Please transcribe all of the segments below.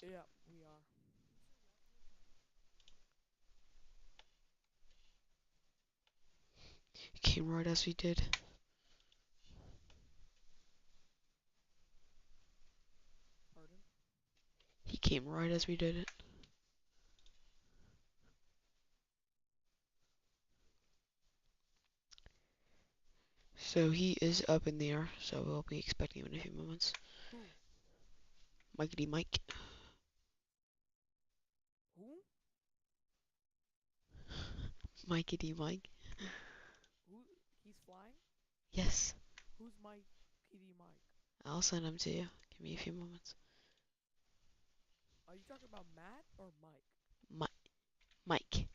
Yeah, we are. Came right as we did. Pardon? He came right as we did it. So he is up in the air, so we'll be expecting him in a few moments. Who? Mikey Mike. Who? Mikey Mike. Who? He's flying? Yes, Who's Mike PD Mike? I'll send him to you. Give me a few moments. Are you talking about Matt or Mike? Mi Mike.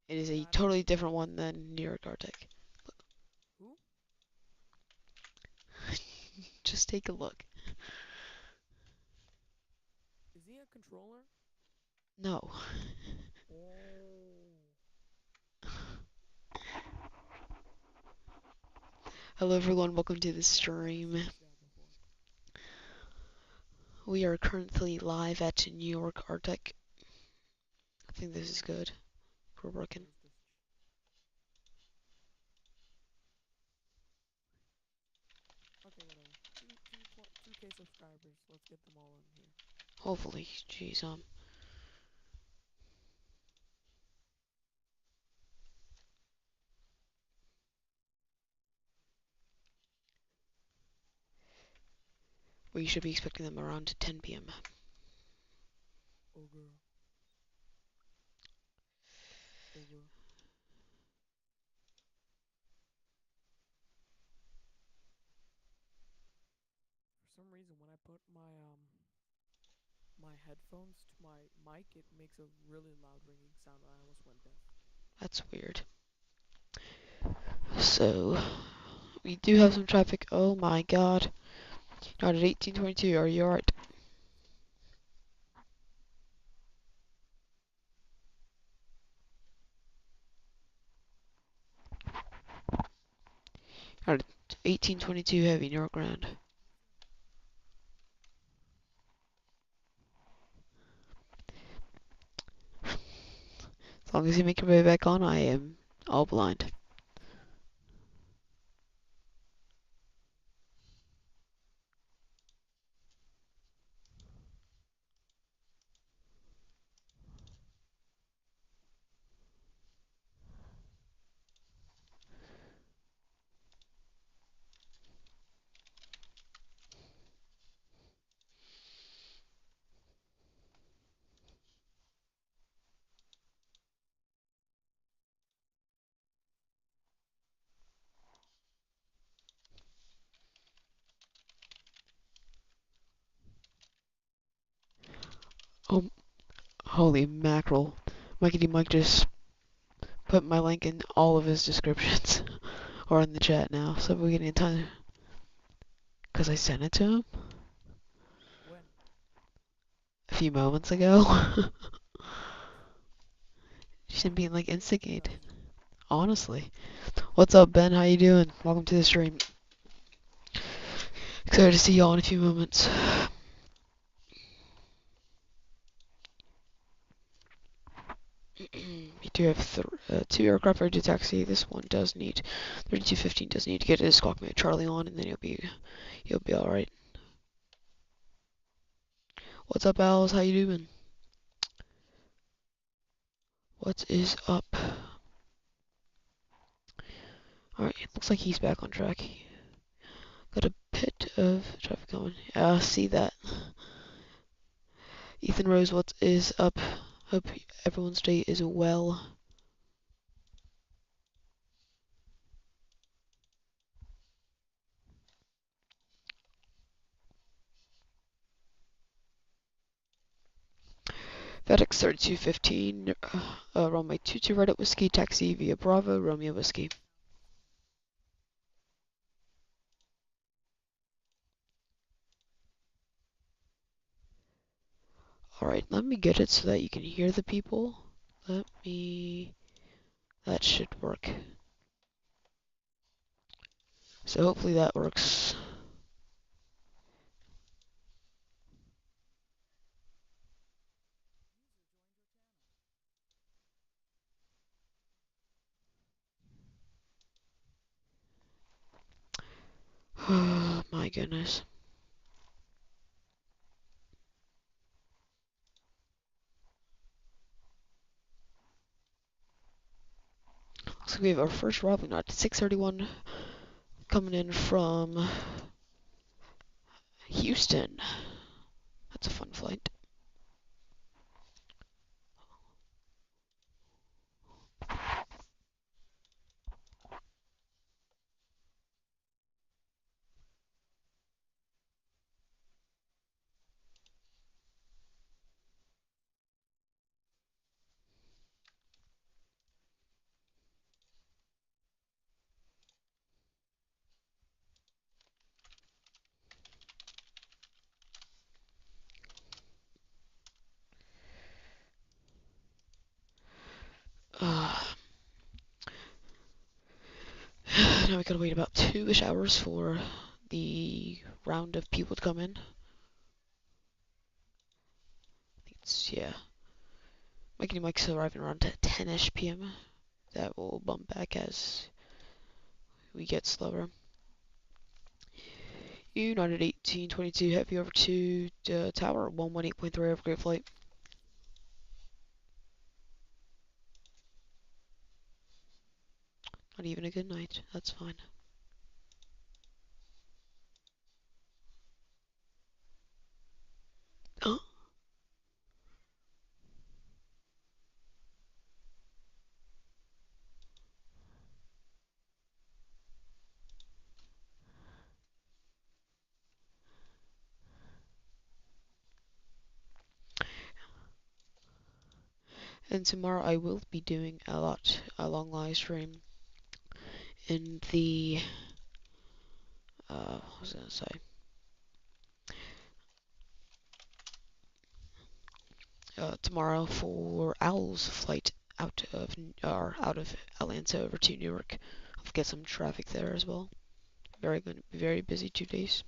It is a Matt or totally Mike? different one than New York Arctic. Who? Just take a look. Is he a controller? No. Oh. Hello everyone, welcome to the Yeah, I've never stream. seen this guy before. We are currently live at New York Arctic. I think this is good. We're working. Where's this? Okay, whatever. 2K subscribers. Let's get them all in here. Hopefully. Jeez, we should be expecting them around 10 p.m. Ogre. Ogre. For some reason, when I put my headphones to my mic, it makes a really loud ringing sound. I almost went deaf. That's weird. So, we do have some traffic. Oh my god. Not at 1822, are you alright? Not at 1822 heavy, New York Grand. As long as you make your way back on, I am all blind. Oh, holy mackerel. Mikey D. Mike just put my link in all of his descriptions. Or in the chat now, so we're getting a ton. Because I sent it to him When? a few moments ago. She's Who being like instigated. tells you? Honestly. What's up, Ben? How you doing? Welcome to the stream. Excited to see y'all in a few moments. We do have two aircraft ready to taxi. This one does need 3215 does need to get his squawk mate Charlie on, and then he'll be all right. What's up, Alice? How you doing? What is up? All right, looks like he's back on track. Got a bit of traffic going. See that. Ethan Rose, what is up? Hope everyone's day is well. FedEx 3215, runway 22 right at Whiskey, taxi via Bravo, Romeo Whiskey. Alright, let me get it so that you can hear the people. That should work. So hopefully that works. Oh my goodness. Looks like we have our first Robin at 6:31 coming in from Houston. That's a fun flight. Uh, now we gotta wait about 2-ish hours for the round of people to come in. I think it's, yeah. Mikey Mike's arriving around 10-ish p.m. That will bump back as we get slower. United 1822, heavy over to tower 118.3 over great flight. Not even a good night, that's fine. And tomorrow I will be doing a long live stream in the, what was I gonna say? Tomorrow for Owl's flight out of Atlanta over to Newark. I'll get some traffic there as well. Very going to be very busy 2 days.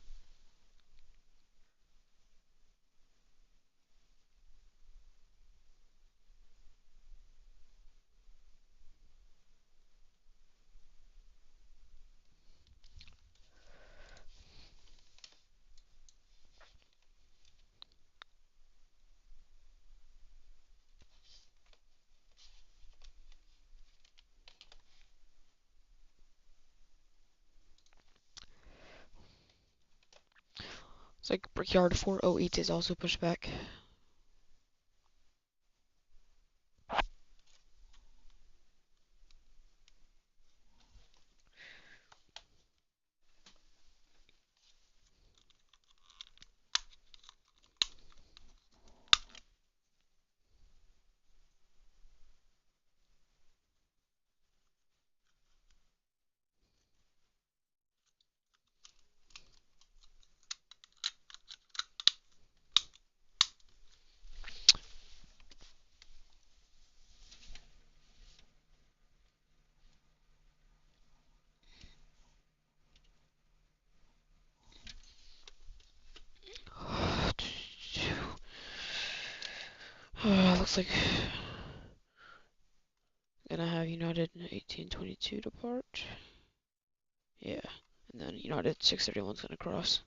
It's like Brickyard 408 is also pushed back. Looks like gonna have United 1822 depart. Yeah, and then United 631's gonna cross.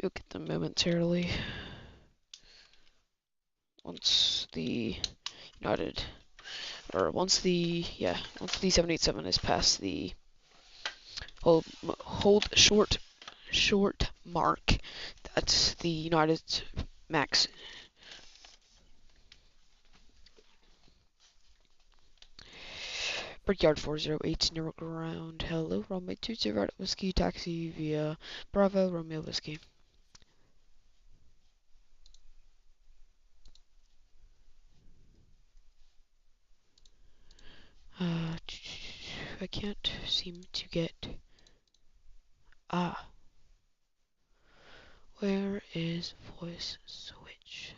We'll get them momentarily. Once the United, or once the, yeah, once the 787 is past the hold short mark, that's the United max. Brickyard 408, Newark ground. Hello, runway 20 right whiskey, taxi via Bravo, Romeo whiskey. I can't seem to get. Ah, where is voice switch?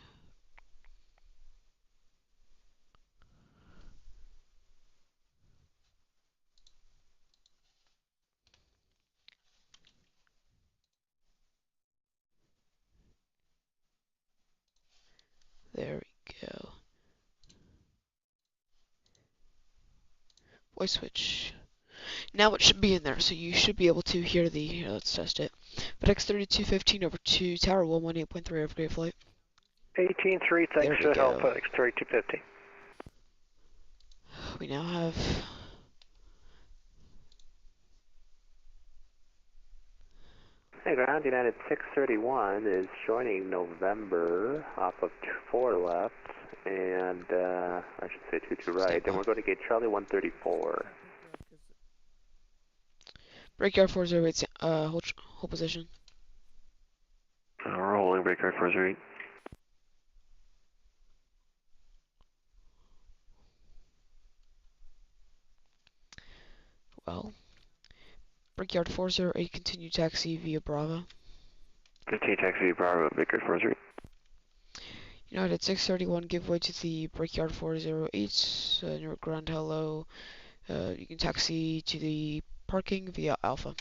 There we go. Voice switch. Now it should be in there, so you should be able to hear the. Here, let's test it. FedEx 3215 over to Tower 118.3 over Great Flight. 18-3, thanks There we for the help, go. FedEx 3250. We now have. Hey, ground United 631 is joining November off of 4 left, and I should say 22 right, and we're going to gate Charlie 134. Brickyard 408, hold position. We're holding Brickyard 408. Well, Brickyard 408, continue taxi via Bravo. Continue taxi Bravo, Brickyard 408. United 631, give way to the Brickyard 408, Newark ground hello. You can taxi to the parking via Alpha.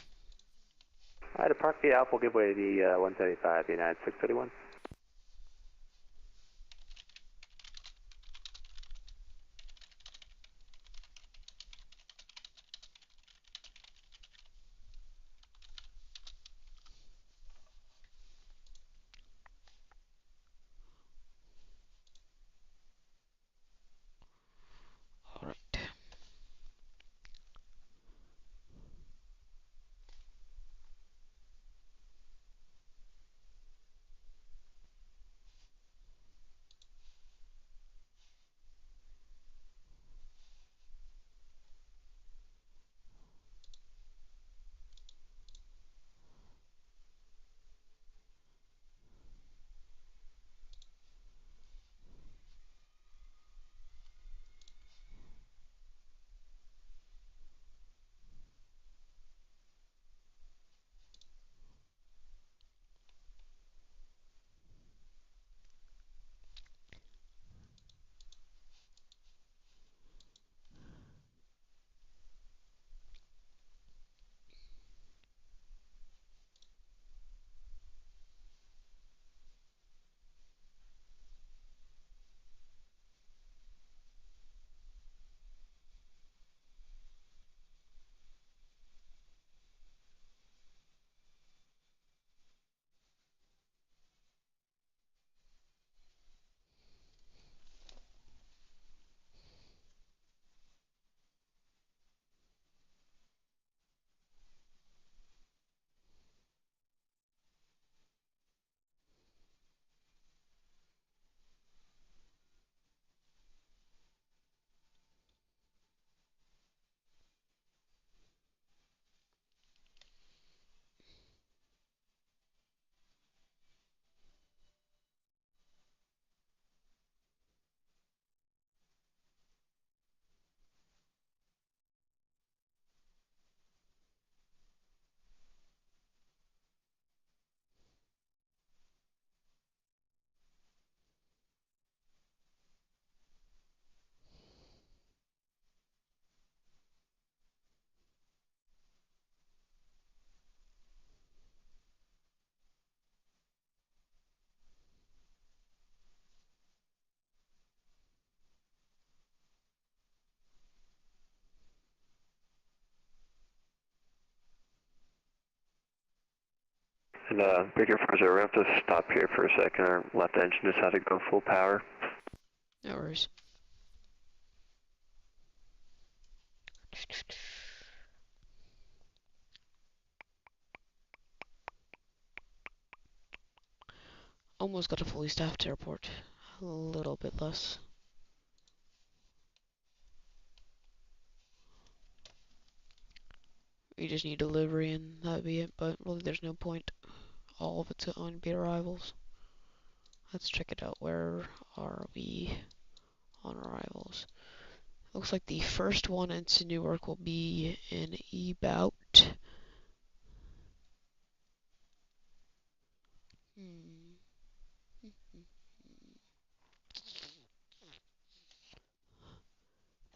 Alright, to park the Alpha, we'll give way to the 175, United 631. Alright. And Brickyard 408, we have to stop here for a second. Our left engine just had to go full power. No worries. Almost got a fully staffed airport. A little bit less. We just need delivery and that'd be it, but really there's no point. All of it's on be arrivals. Let's check it out. Where are we on arrivals? Looks like the first one into Newark will be in about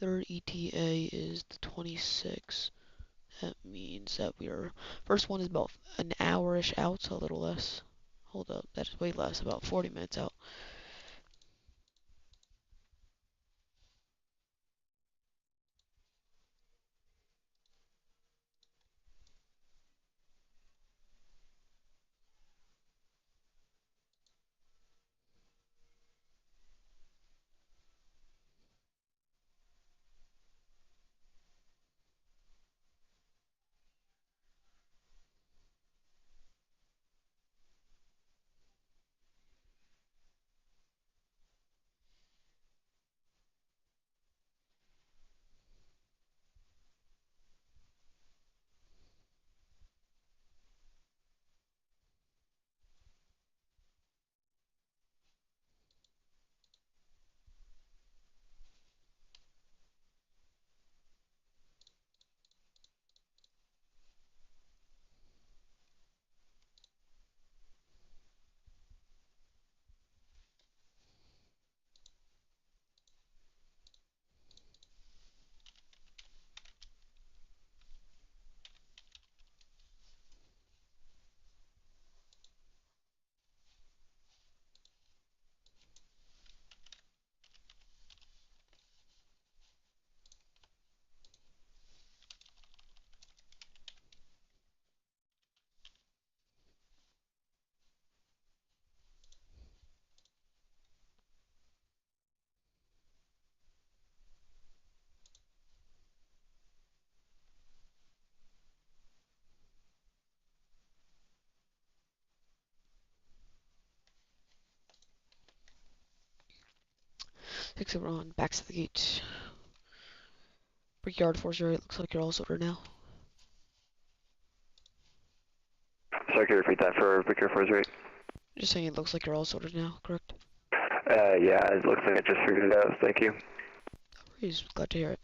3rd ETA is the 26th. That means that first one is about an hour-ish out, so a little less. Hold up, that is way less, about 40 minutes out. Fix it on. Backs to the gate. Brickyard 408. Looks like you're all sorted now. Sorry, can you repeat that for Brickyard 408? Just saying it looks like you're all sorted now, correct? Yeah, it looks like I just figured it out. Thank you. No worries. Glad to hear it.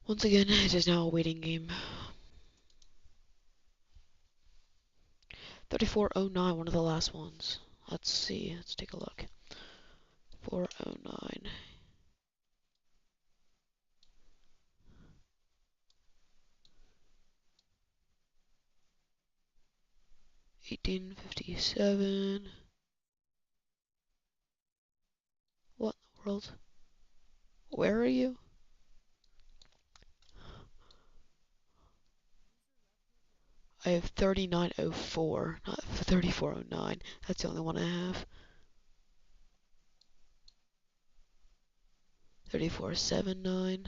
Once again, it is now a waiting game. 3409, one of the last ones. Let's see. Let's take a look. 409. 1857. What in the world? Where are you? I have 3904, not 3409. That's the only one I have. 3479.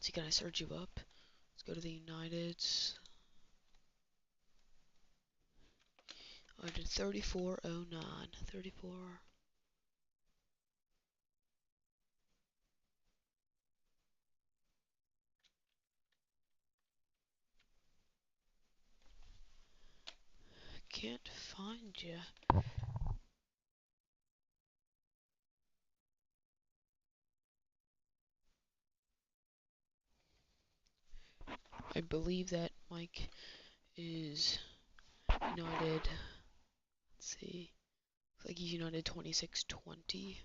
Let's see, can I search you up? Let's go to the Uniteds. I did 3409. 34. Can't find you. I believe that Mike is United. Let's see. Looks like he's United 2620.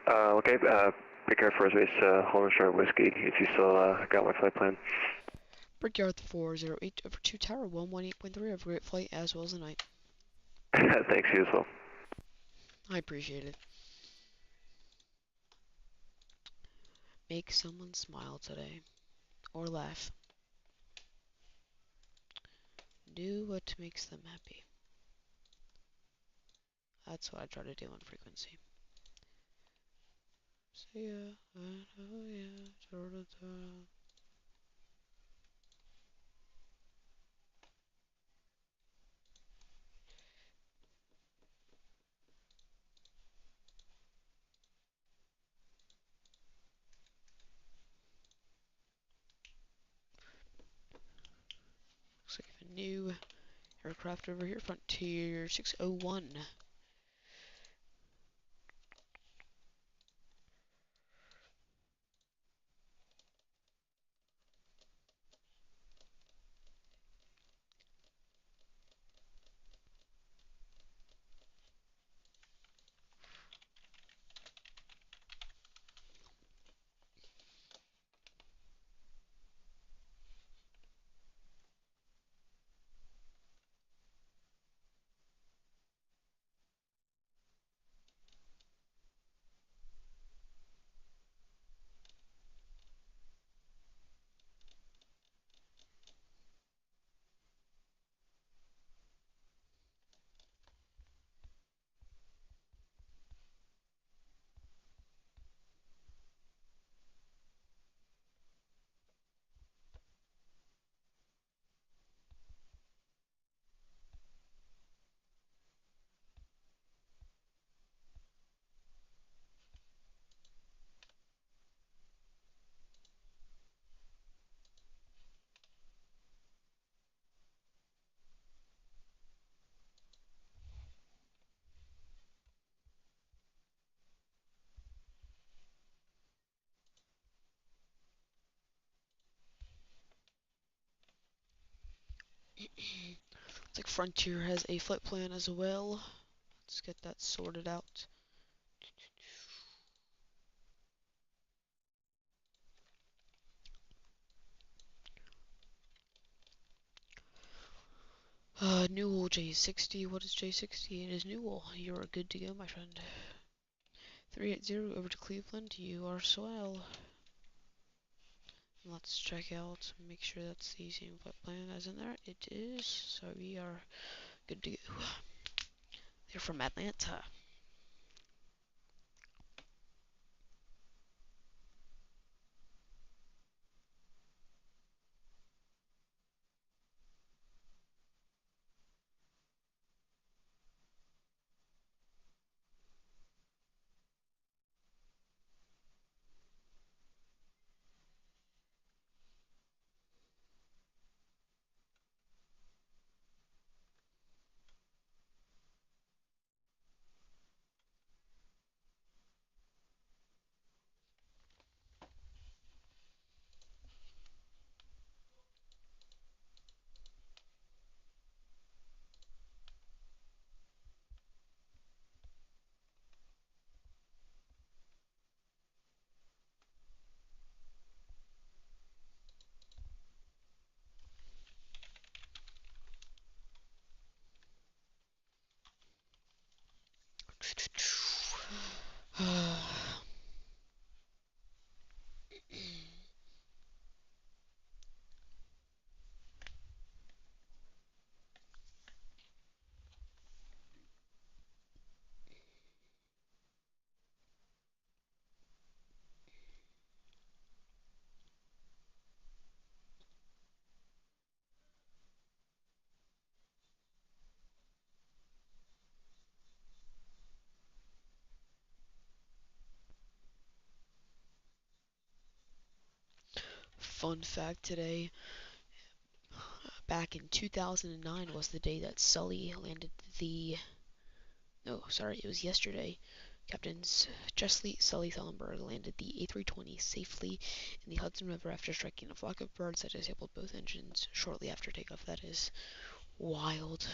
Okay, Brickyard 408, Holland Short Whiskey, if you still got my flight plan. Brickyard 408 over 2 Tower 118.3. Have a great flight as well as the night. Thanks, you as well. I appreciate it. Make someone smile today. Or laugh. Do what makes them happy. That's what I try to do on frequency. See ya. Looks like a new aircraft over here. Frontier 601. Looks like Frontier has a flight plan as well. Let's get that sorted out. Newell J60. What is J60? It is Newell. You are good to go, my friend. 380 over to Cleveland. You are swell. Let's check out, make sure that's the same flight plan as in there. It is, so we are good to go. They're from Atlanta. Fun fact today, back in 2009 was the day that Sully landed the, no, sorry, it was yesterday. Captains Chesley Sully Thunberg landed the A320 safely in the Hudson River after striking a flock of birds that disabled both engines shortly after takeoff. That is wild.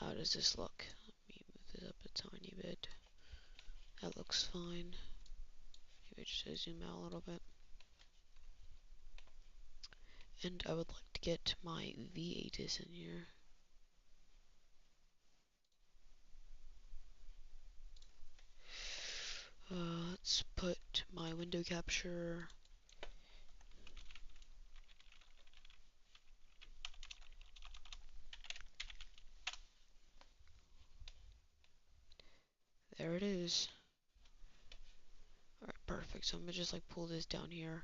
How does this look? Let me move this up a tiny bit. That looks fine. Maybe just zoom out a little bit. And I would like to get my VATIS in here. Let's put my window capture. There it is. Alright, perfect. So I'm gonna just like pull this down here.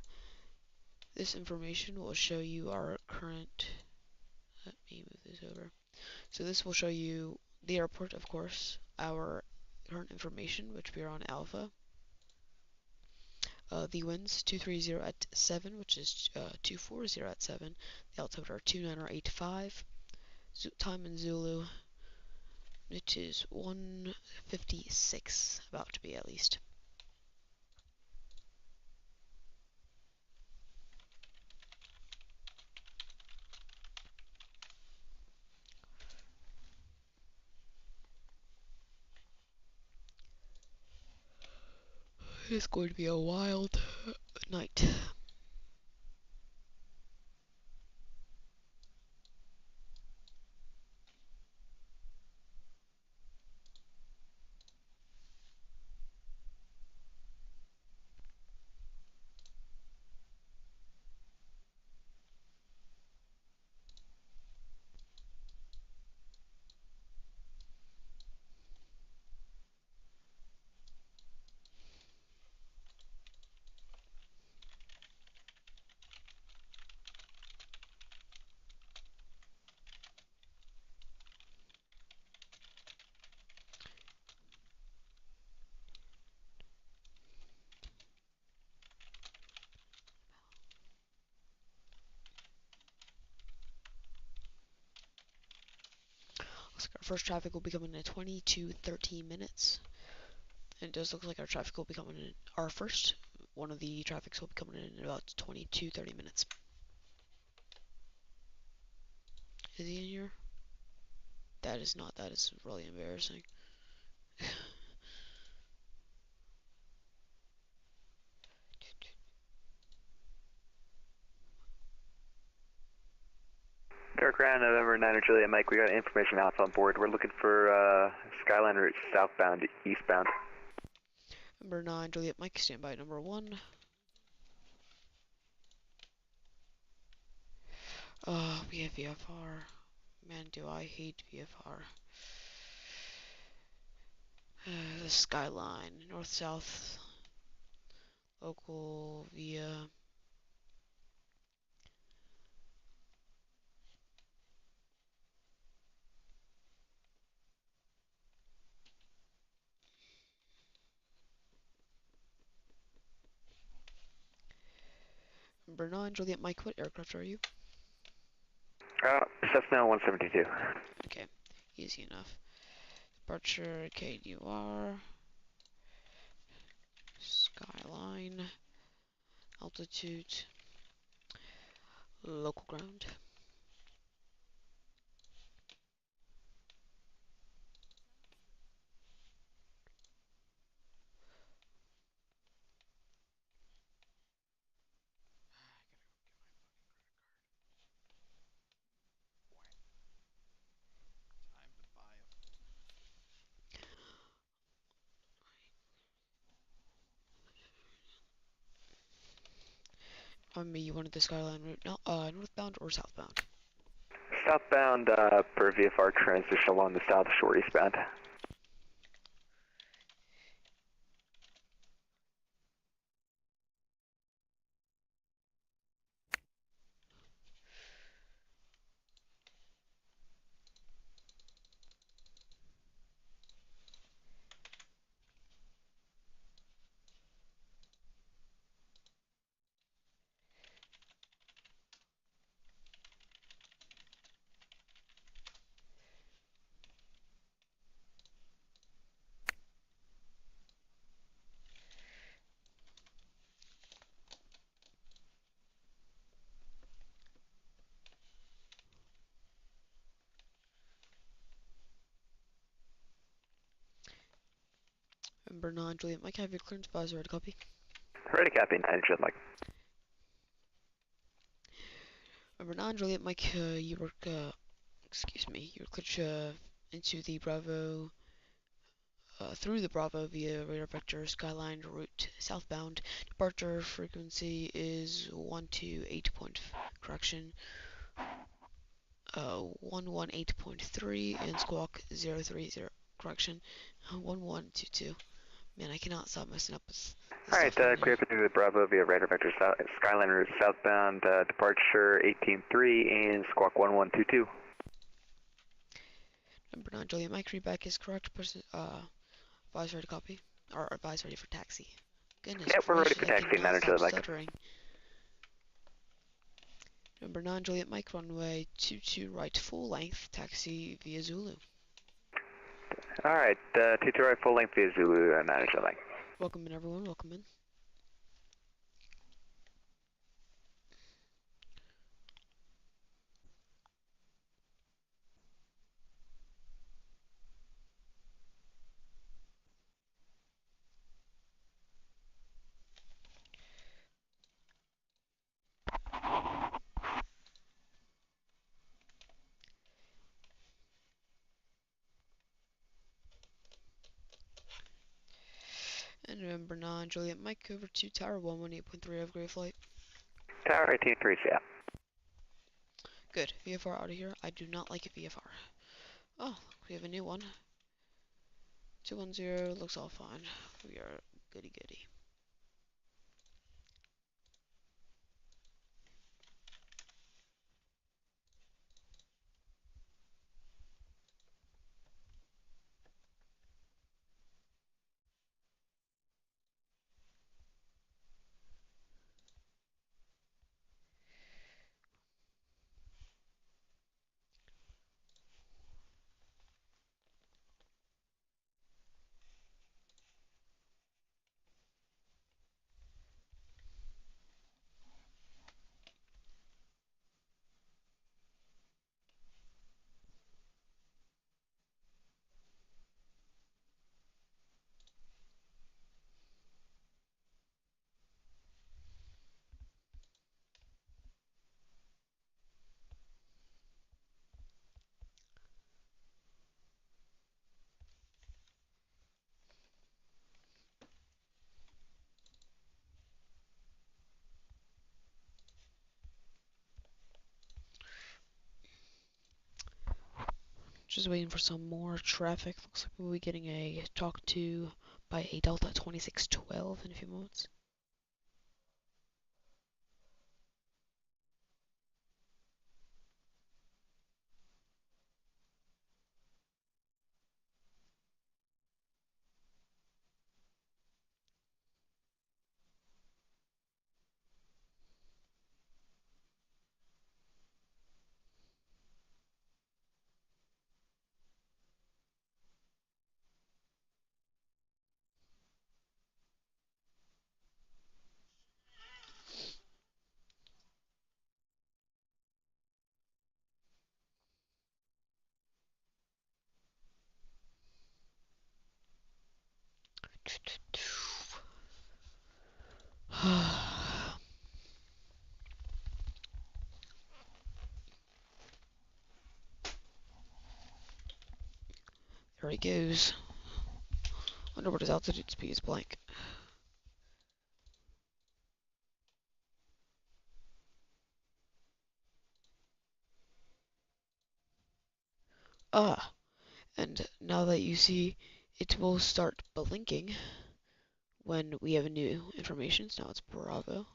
This information will show you our current, let me move this over. So this will show you the airport, of course, our current information, which we are on Alpha. The winds 230 at 7, which is 240 at 7. The altimeter 29085. Time in Zulu, it is 1:56, about to be at least. It's going to be a wild night. Looks like our first traffic will be coming in 20 to 13 minutes. And it does look like our traffic will be coming in, our first one of the traffics will be coming in about 20 to 30 minutes. Is he in here? That is not, that is really embarrassing. Newark Ground, November 9 Juliet Mike, we got information Alpha on board. We're looking for Skyline route southbound to eastbound. Number 9, Juliet Mike, stand by number 1. Oh, we have VFR. Man, do I hate VFR. The Skyline, north-south, local via... Number 9, Juliet Mike, what aircraft are you? Cessna 172. Okay, easy enough. Departure, KDUR, Skyline, altitude, local ground. You wanted the Skyline route, no, northbound or southbound? Southbound per VFR transition along the South Shore eastbound. Number 9, Juliet Mike, have your clearance advisor ready to copy. Ready, copy, 9 Juliet Mike. Number 9, Juliet Mike, you were, you were cleared into the Bravo, through the Bravo via radar vector Skyline route southbound. Departure frequency is 128 point, correction, 118.3 and squawk 030, correction, 1122. Man, I cannot stop messing up with this Alright, stuff. clear to the Bravo via radar vector Skyline route southbound, departure 18.3 and squawk 1122. Number 9, Juliet Mike, readback is correct. Advise ready to copy, or advise ready for taxi. Goodness Yep, we're ready gracious, for I taxi, cannot 9 stop Juliet Mike. stuttering. Number 9, Juliet Mike, runway 22 right, full length, taxi via Zulu. Alright, 22 right, full length via Zulu, 9 Juliet Mike. Welcome in, everyone, welcome in. And number 9, Juliet Mike, over to Tower 118.3, have a great flight. Tower 18.3, yeah. Good, VFR out of here. I do not like a VFR. Oh, we have a new one. 210, looks all fine. We are goody goody. Just waiting for some more traffic. Looks like we'll be getting a talk to by a Delta 2612 in a few moments. There he goes. Wonder what his altitude speed is blank. Ah, and now that you see, it will start blinking when we have new information. So now it's Bravo.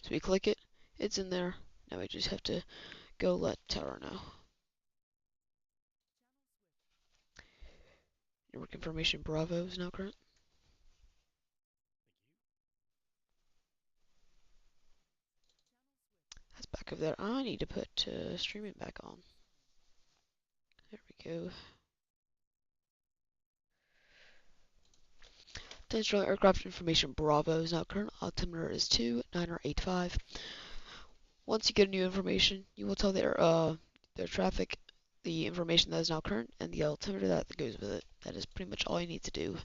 So we click it, it's in there. Now we just have to go let tower know. Network information Bravo is now current. That's back over there. I need to put streaming back on. There we go. Potential aircraft information Bravo is now current. Altimeter is 2985. Once you get new information, you will tell their traffic the information that is now current and the altimeter that goes with it. That is pretty much all you need to do.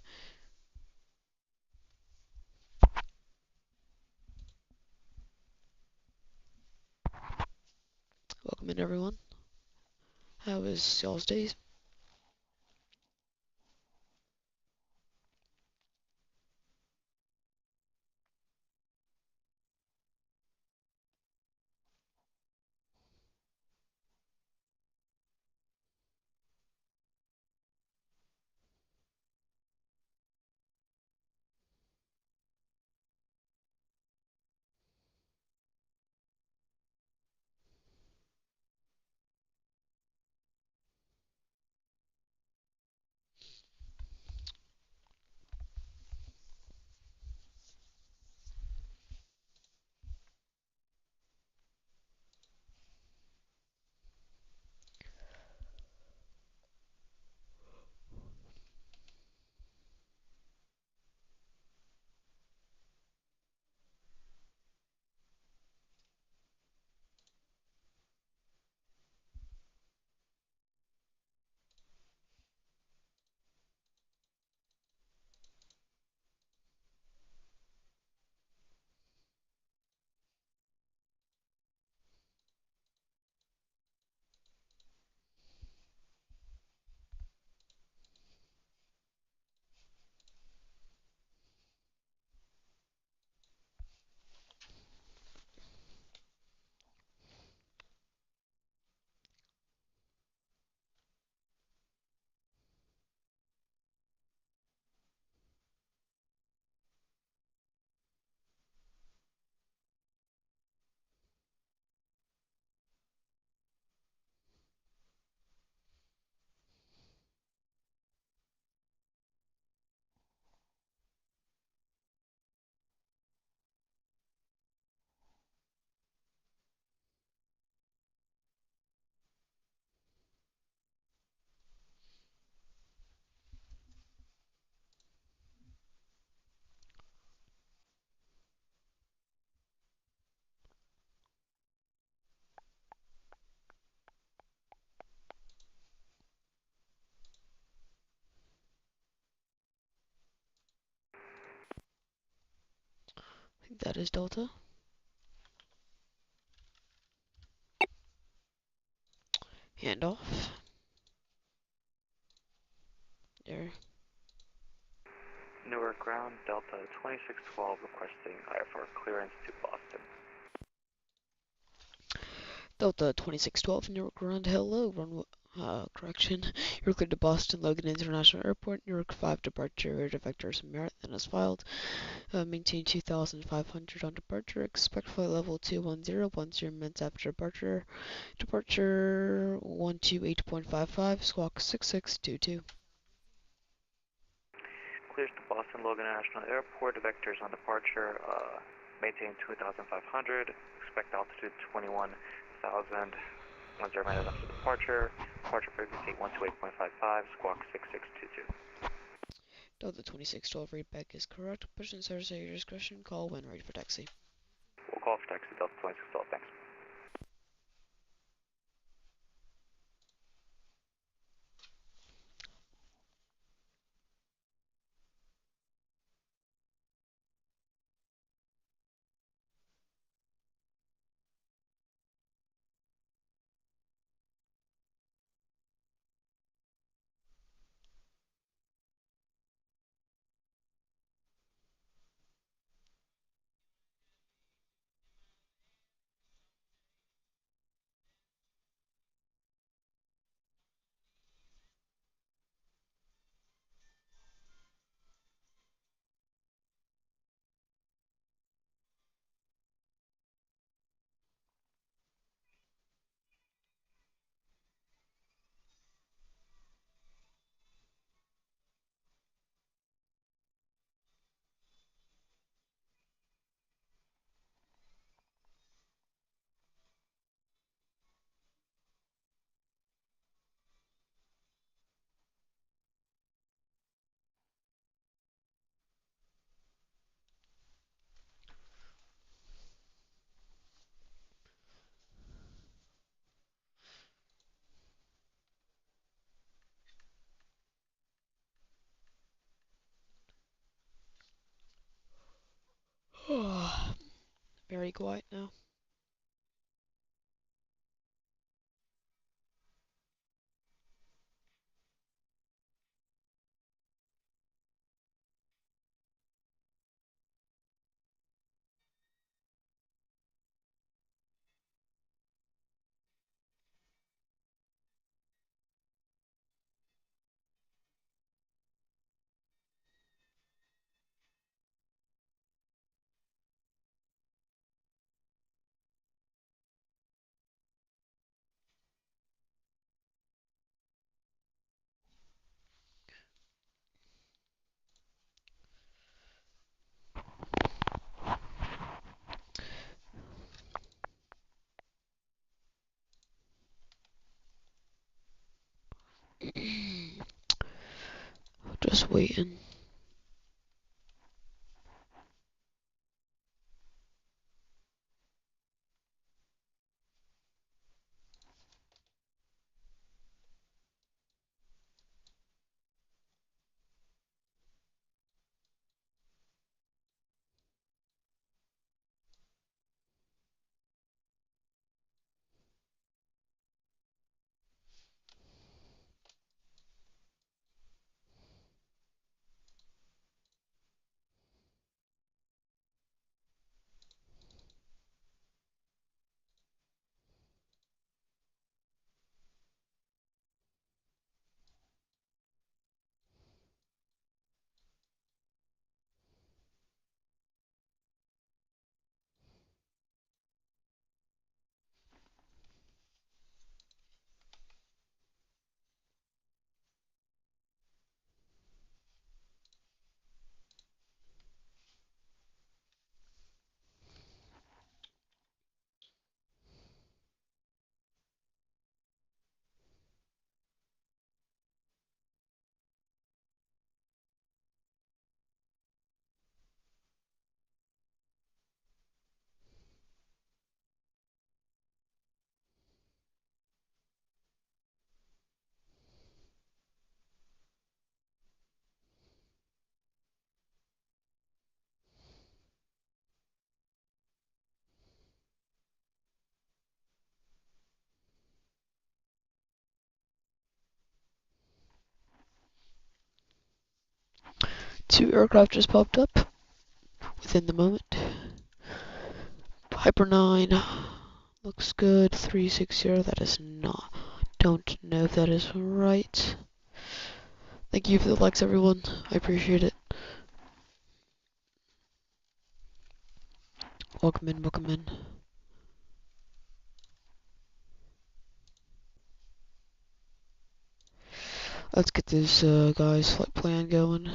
Welcome in, everyone. How was y'all's days? I think that is Delta. Handoff. There. Newark ground, Delta 2612 requesting IFR clearance to Boston. Delta 2612, Newark ground. Hello, Correction. You're cleared to Boston Logan International Airport, Newark 5 departure, vectors merit then as filed. Maintain 2,500 on departure. Expect flight level 210, minutes after departure. Departure 128.55, squawk 6622. Clears to Boston Logan International Airport, vectors on departure, maintain 2,500, expect altitude 21,000, 10 minutes after departure, departure frequency 128.55, squawk 6622. Delta 2612 readback is correct. Push and service at your discretion. Call when ready for taxi. We'll call for taxi, Delta 2612, thanks. Very quiet now. Just waiting. Two aircraft just popped up within the moment. Piper 9 looks good. 360, that is not don't know if that is right. Thank you for the likes, everyone. I appreciate it. Welcome in, welcome in. Let's get this guy's flight plan going.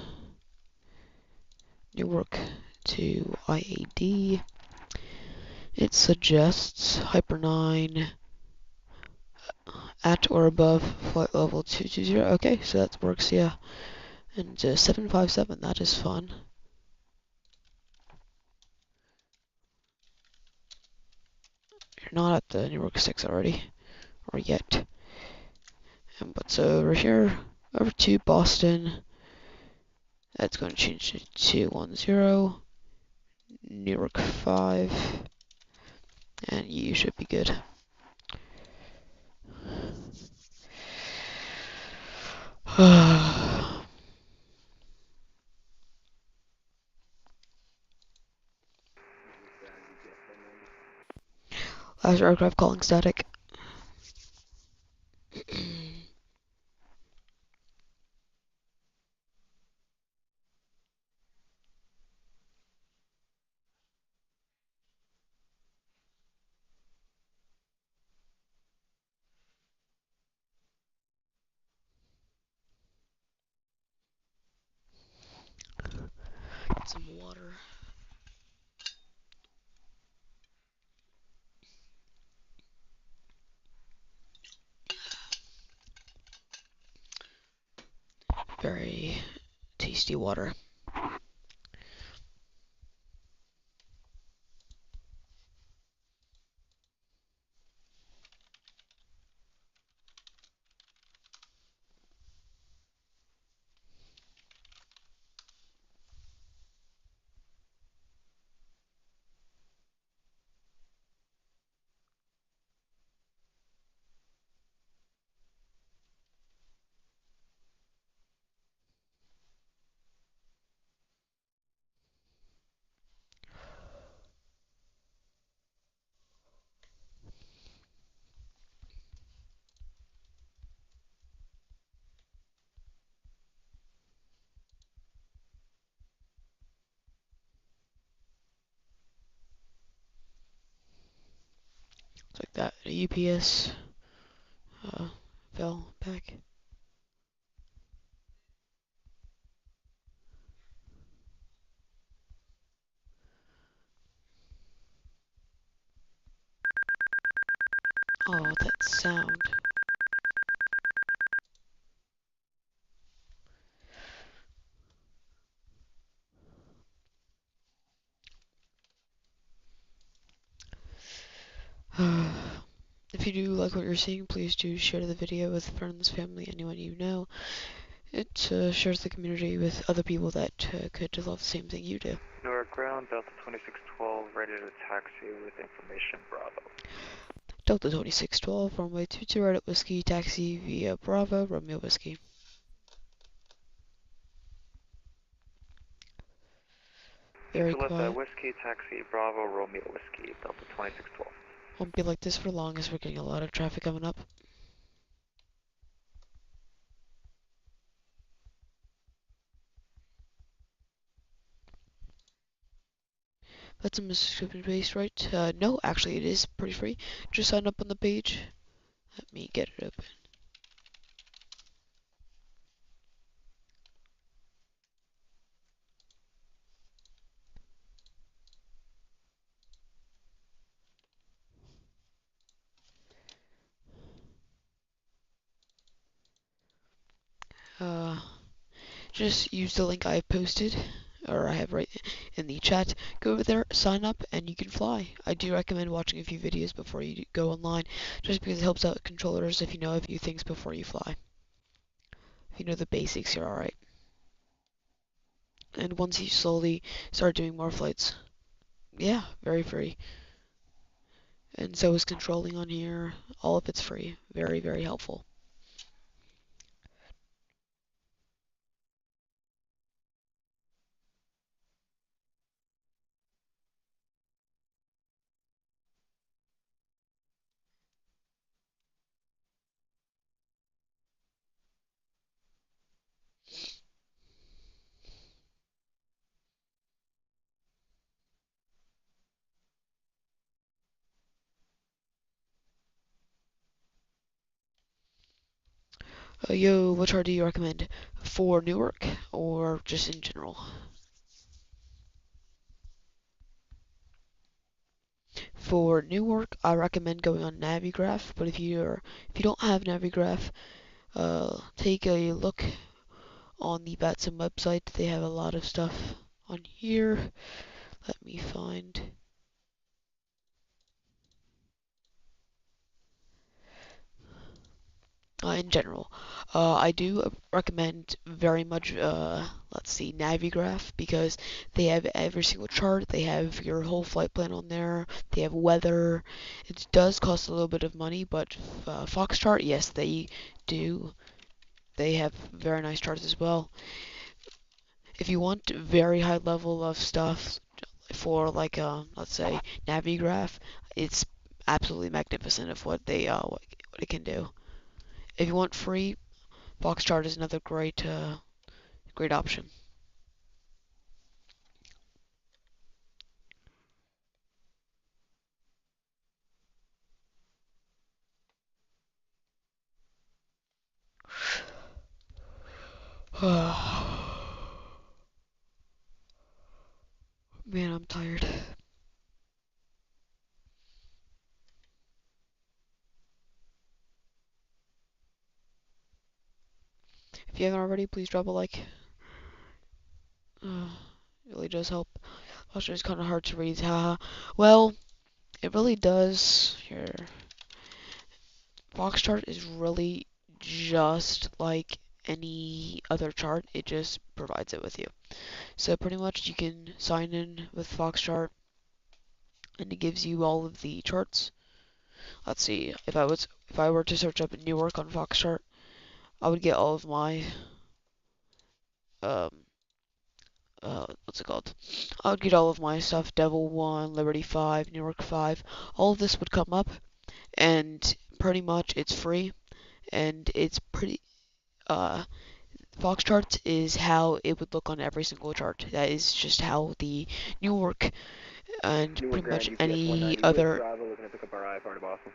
Newark to IAD. It suggests Hyper 9 at or above flight level 220. Okay, so that works, yeah. And 757, that is fun. You're not at the Newark 6 already, or yet. And what's over here? Over to Boston. That's going to change to 210. Newark 5. And you should be good. Last aircraft calling static. Get some water. Very tasty water. It's like that. A UPS fell back. Oh, that sound. If you do like what you're seeing, please do share the video with friends, family, anyone you know. It shares the community with other people that could love the same thing you do. Newark ground, Delta 2612, ready to taxi with information, Bravo. Delta 2612, runway 22 right at Whiskey, taxi via Bravo, Romeo Whiskey. Very quiet. Whiskey, taxi, Bravo, Romeo Whiskey, Delta 2612. Won't be like this for long as we're getting a lot of traffic coming up. VATSIM is subscription based, right? No, actually it is pretty free. Just sign up on the page. Let me get it open. Just use the link I posted, or I have right in the chat. Go over there, sign up, and you can fly. I do recommend watching a few videos before you go online, just because it helps out controllers if you know a few things before you fly. If you know the basics, you're alright. And once you slowly start doing more flights, yeah, very free. And so is controlling on here. All of it's free. Very, very helpful. Yo, what chart do you recommend? For Newark or just in general? For Newark, I recommend going on Navigraph, but if you don't have Navigraph, take a look on the VATSIM website. They have a lot of stuff on here. Let me find. In general, I do recommend very much, let's see, Navigraph, because they have every single chart, they have your whole flight plan on there, they have weather. It does cost a little bit of money, but Foxchart, yes, they do. They have very nice charts as well. If you want very high level of stuff for like, let's say, Navigraph, it's absolutely magnificent of what what it can do. If you want free, Foxchart is another great option. Man, I'm tired. If you haven't already, please drop a like. It really does help. Also, it's kind of hard to read. Haha. Well, it really does. Here, Foxchart is really just like any other chart. It just provides it with you. So pretty much you can sign in with Foxchart, and it gives you all of the charts. Let's see. If I were to search up Newark on Foxchart, I would get all of my um what's it called? I would get all of my stuff, Devil 1, Liberty 5, Newark 5, all of this would come up, and pretty much it's free, and it's pretty, Foxcharts is how it would look on every single chart. That is just how the Newark and Newark pretty Ground much UPS any 190 with other, Bravo looking to pick up our I-5 to Boston.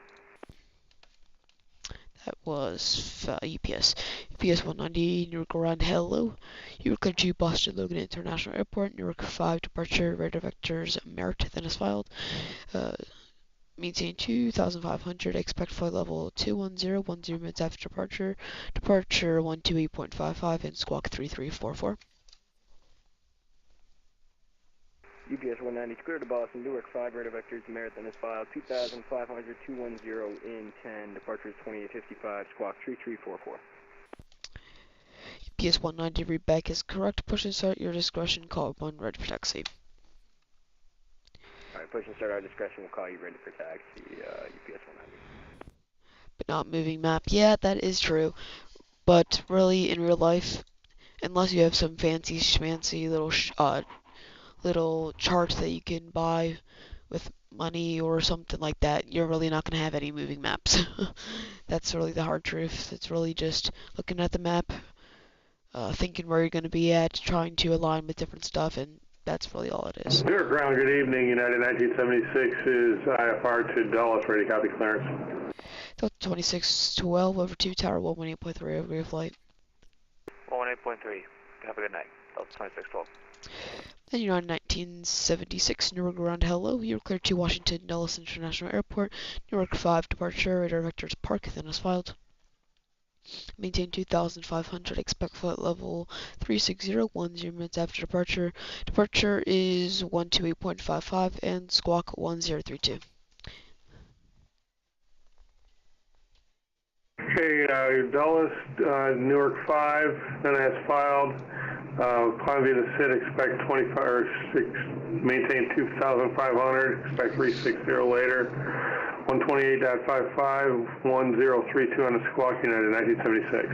that was UPS. UPS 190, Newark Grand Hello. Newark to Boston Logan International Airport, Newark 5 departure, radar vectors, merit, then as filed. Maintain 2,500, expect flight level 210, 10 minutes after departure, departure 128.55, and squawk 3344. UPS 190 clear to Boston, Newark 5 radar vectors, Marathon is filed, 2,500, 210 in 10, departure is 2855, squawk 3344. UPS 190, read back is correct, push and start your discretion, call 1 ready for taxi. Alright, push and start our discretion, we'll call you ready for taxi, UPS 190. But not moving map, yeah, that is true, but really in real life, unless you have some fancy schmancy little charts that you can buy with money or something like that, you're really not going to have any moving maps. That's really the hard truth. It's really just looking at the map, thinking where you're going to be at, trying to align with different stuff, and that's really all it is. Newark Ground, good evening. United 1976 is IFR to Dulles, ready copy clearance. Delta 2612 over 2, Tower 118.3 over your flight. 118.3. Have a good night. Delta 2612. And United 1976, Newark Ground Hello. You're cleared to Washington Dulles International Airport. Newark 5 departure, radar vectors park, then as filed. Maintain 2,500, expect flight level 360, 10 minutes after departure. Departure is 128.55 and squawk 1032. Okay, Dulles, Newark 5, then as filed. Climb via the SID, expect 25 or 6, maintain 2,500, expect 360 later. 128.55, 1032 on the squawk, United 1976.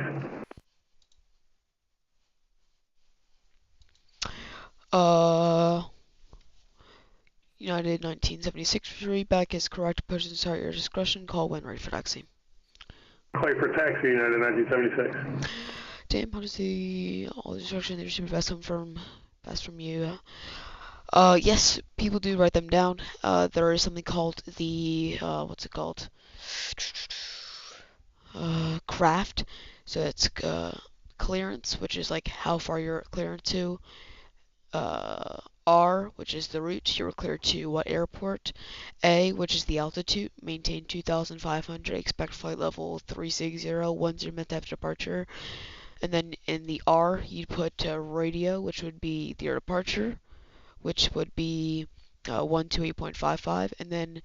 United 1976, readback is correct. Push and start your discretion. Call when ready for taxi. Clear for taxi, United 1976. Damn, how does all the instructions they receive best from you? Yes, people do write them down. There is something called the, what's it called? Craft. So it's clearance, which is like how far you're cleared to. R, which is the route you're cleared to what airport. A, which is the altitude, maintain 2,500, expect flight level 360, 10 minutes after departure. And then in the R, you'd put radio, which would be your departure, which would be 128.55. And then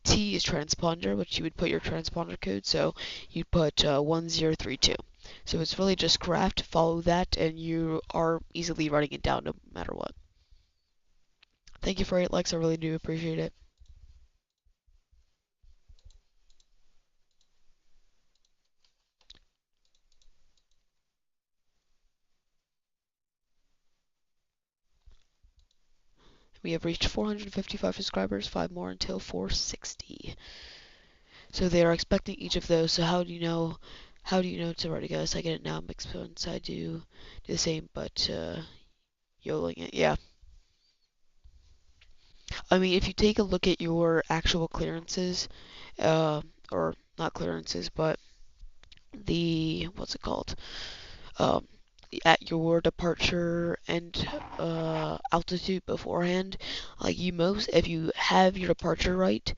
T is transponder, which you would put your transponder code, so you'd put 1032. So it's really just craft, follow that, and you are easily writing it down no matter what. Thank you for 8 likes, I really do appreciate it. We have reached 455 subscribers, 5 more until 460. So they are expecting each of those, so how do you know it's already, guys? I get it now, mixed points, I do the same, but YOLOing it, yeah. I mean, if you take a look at your actual clearances, or not clearances, but the, what's it called? Um, at your departure and altitude beforehand, like if you have your departure right,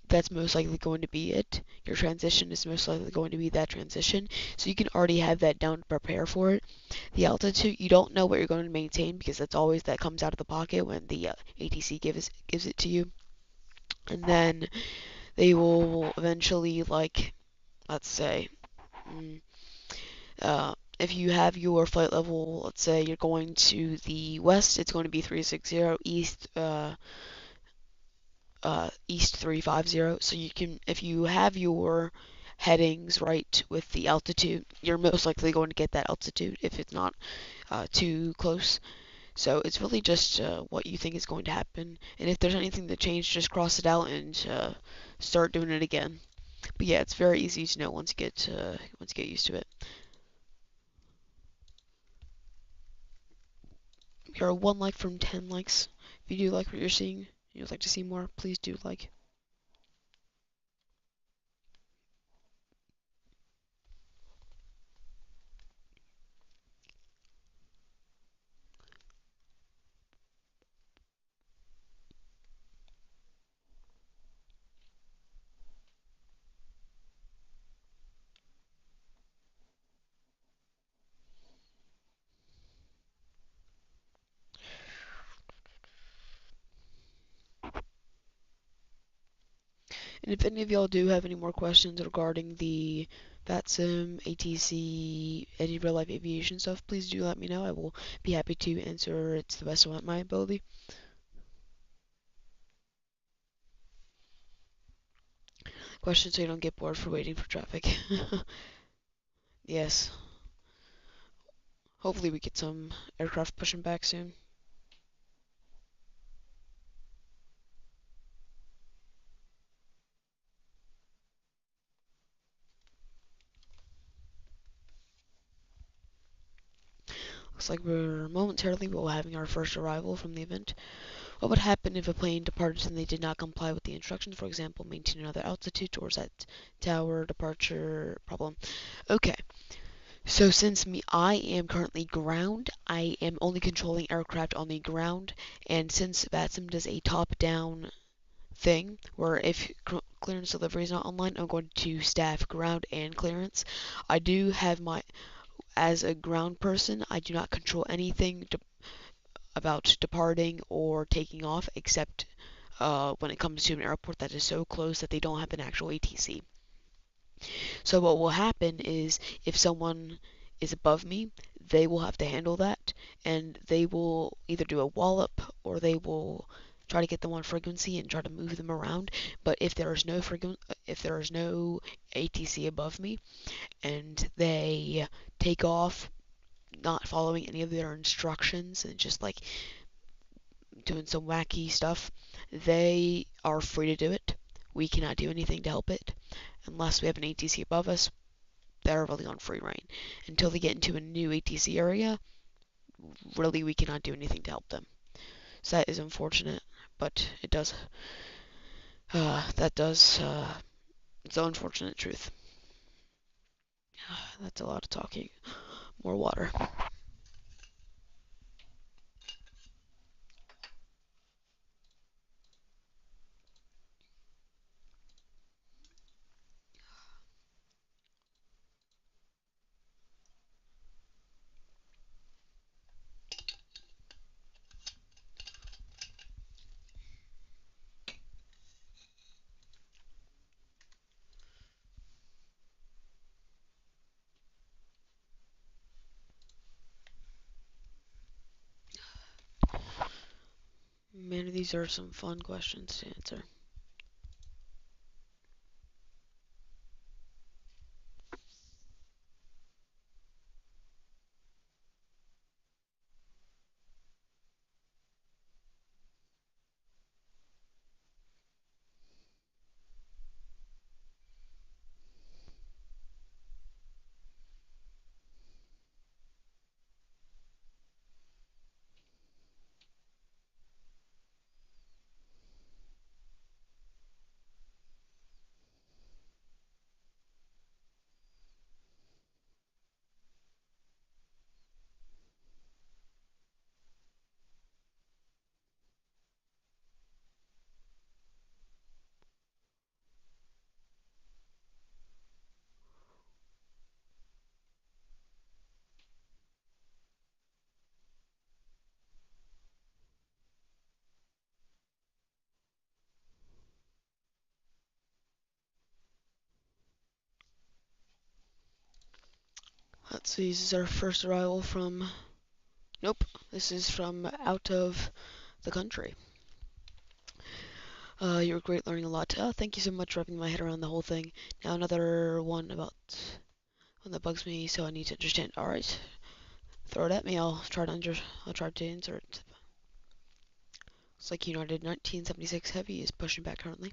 that's most likely going to be it. Your transition is most likely going to be that transition. So you can already have that down to prepare for it. The altitude, you don't know what you're going to maintain because that's always that comes out of the pocket when the ATC gives it to you. And then they will eventually, like, let's say, if you have your flight level, let's say you're going to the west, it's going to be 360, east 350. So you can, if you have your headings right with the altitude, you're most likely going to get that altitude if it's not too close. So it's really just what you think is going to happen, and if there's anything to change, just cross it out and start doing it again. But yeah, it's very easy to know once you get used to it. We are 1 like from 10 likes. If you do like what you're seeing, you'd like to see more, please do like. And if any of y'all do have any more questions regarding the VATSIM, ATC, any real life aviation stuff, please do let me know. I will be happy to answer it to the best of my ability. Questions so you don't get bored for waiting for traffic. Yes. Hopefully we get some aircraft pushing back soon. Looks like we're momentarily having our first arrival from the event. What would happen if a plane departed and they did not comply with the instructions? For example, maintain another altitude towards that tower departure problem. Okay, so since I am currently ground, I am only controlling aircraft on the ground, and since VATSIM does a top-down thing where if clearance delivery is not online, I'm going to staff ground and clearance. I do have as a ground person, I do not control anything about departing or taking off except when it comes to an airport that is so close that they don't have an actual ATC. So what will happen is if someone is above me, they will have to handle that, and they will either do a wallop or they will try to get them on frequency and try to move them around. But if there is no ATC above me and they take off not following any of their instructions and just like doing some wacky stuff, they are free to do it. We cannot do anything to help it. Unless we have an ATC above us, they're really on free reign. Until they get into a new ATC area, really we cannot do anything to help them. So that is unfortunate, but it does, it's the unfortunate truth. That's a lot of talking. More water. Man, these are some fun questions to answer. Let's see, this is our first arrival from... Nope, this is from out of the country. You were great, learning a lot. Thank you so much for wrapping my head around the whole thing. Now another one about one that bugs me, so I need to understand. Alright, throw it at me, I'll try to answer it. Looks like United 1976 Heavy is pushing back currently.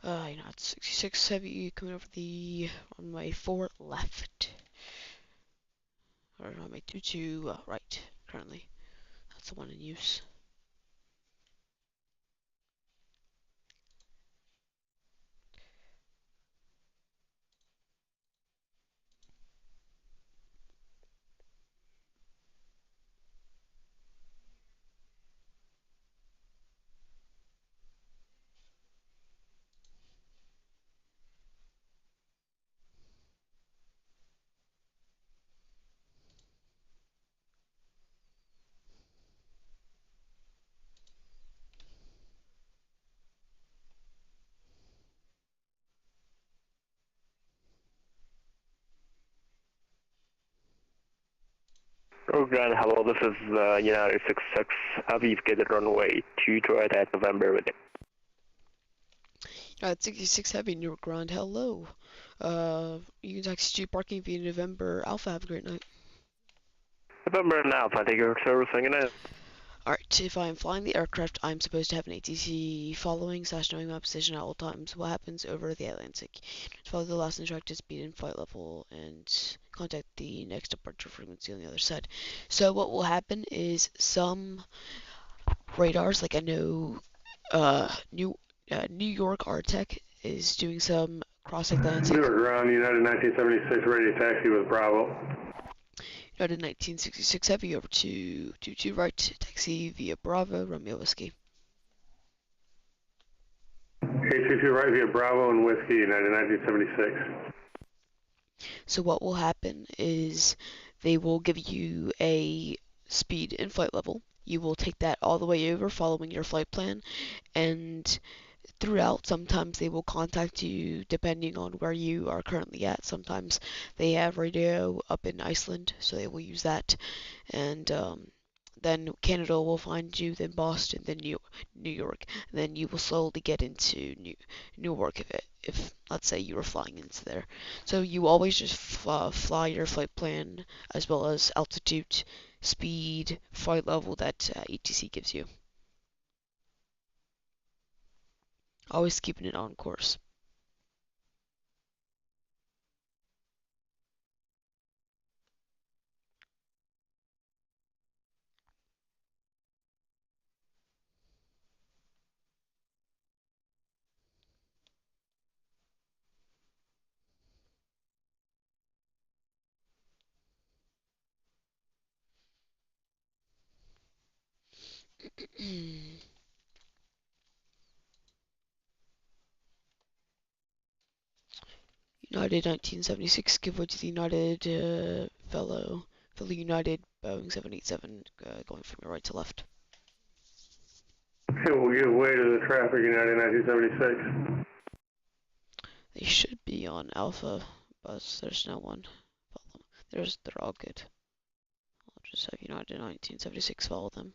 United 66 Heavy coming over the runway 4 left. Or runway 22 right, currently. That's the one in use. Oh, Grand, hello, this is United 66 Heavy, get runway 2 right at November with it. United 66 Heavy, Newark Ground, hello. You can taxi to parking via November Alpha, have a great night. November and Alpha, thank you for servicing it. Alright, if I am flying the aircraft, I'm supposed to have an ATC following / knowing my position at all times. What happens over the Atlantic? Follow the last instructed speed and flight level and contact the next departure frequency on the other side. So what will happen is some radars, like I know New York RTEC is doing some cross-Atlantic. Newark ground, United 1976 ready to taxi with Bravo. United 1966 Heavy over to 22 right, taxi via Bravo, Romeo Whiskey. Okay, 22 right via Bravo and Whiskey, United 1976. So what will happen is they will give you a speed and flight level. You will take that all the way over following your flight plan, and throughout. Sometimes they will contact you depending on where you are currently at. Sometimes they have radio up in Iceland, so they will use that. And then Canada will find you, then Boston, then New York, and then you will slowly get into Newark if let's say you were flying into there. So you always just fly your flight plan as well as altitude, speed, flight level that ATC gives you. Always keeping it on course. United 1976, give way to the United fellow United Boeing 787 going from your right to left. Okay, we'll give way to the traffic United 1976. They should be on Alpha bus. There's no one. They're all good. I'll just have United 1976 follow them.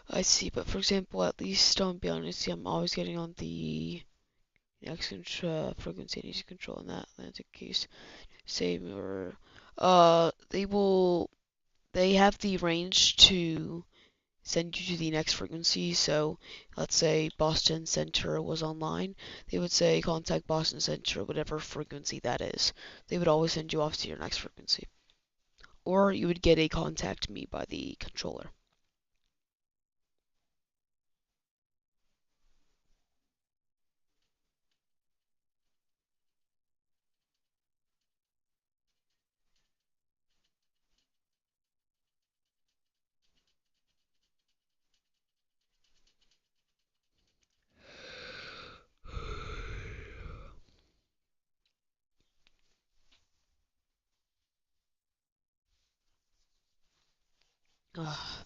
I see, but for example, at least on honest, I'm always getting on the next frequency I need to control in that Atlantic case. Same or they have the range to send you to the next frequency. So let's say Boston Center was online, they would say contact Boston Center, whatever frequency that is. They would always send you off to your next frequency. Or you would get a contact me by the controller. Oh,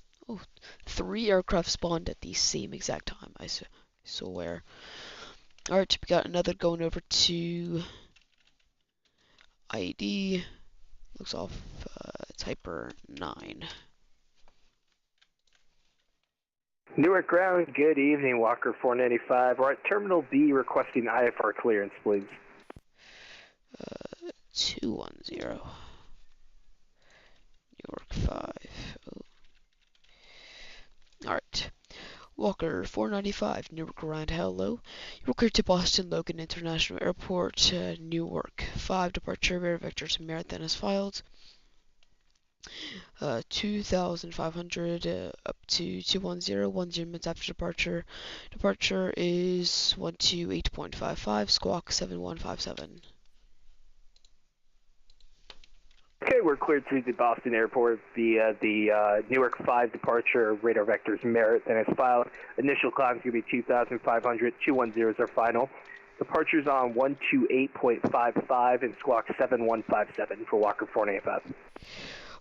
3 aircraft spawned at the same exact time, I swear. Alright, we got another going over to ID. Looks off Typer 9. Newark ground, good evening, Walker 495. We're at Terminal B requesting IFR clearance, please. 210. Newark 5. Oh. Alright. Walker 495, Newark ground, hello. You're cleared to Boston Logan International Airport, Newark 5, departure, rear vectors, marathon is filed. 2,500 up to 210, 10 minutes after departure. Departure is 128.55, squawk 7157. Okay, we're cleared to the Boston Airport via the Newark 5 departure, radar vectors merit, then it's filed. Initial climb is going to be 2,500, 210 is our final. Departure's on 128.55 and squawk 7157 for Walker 495.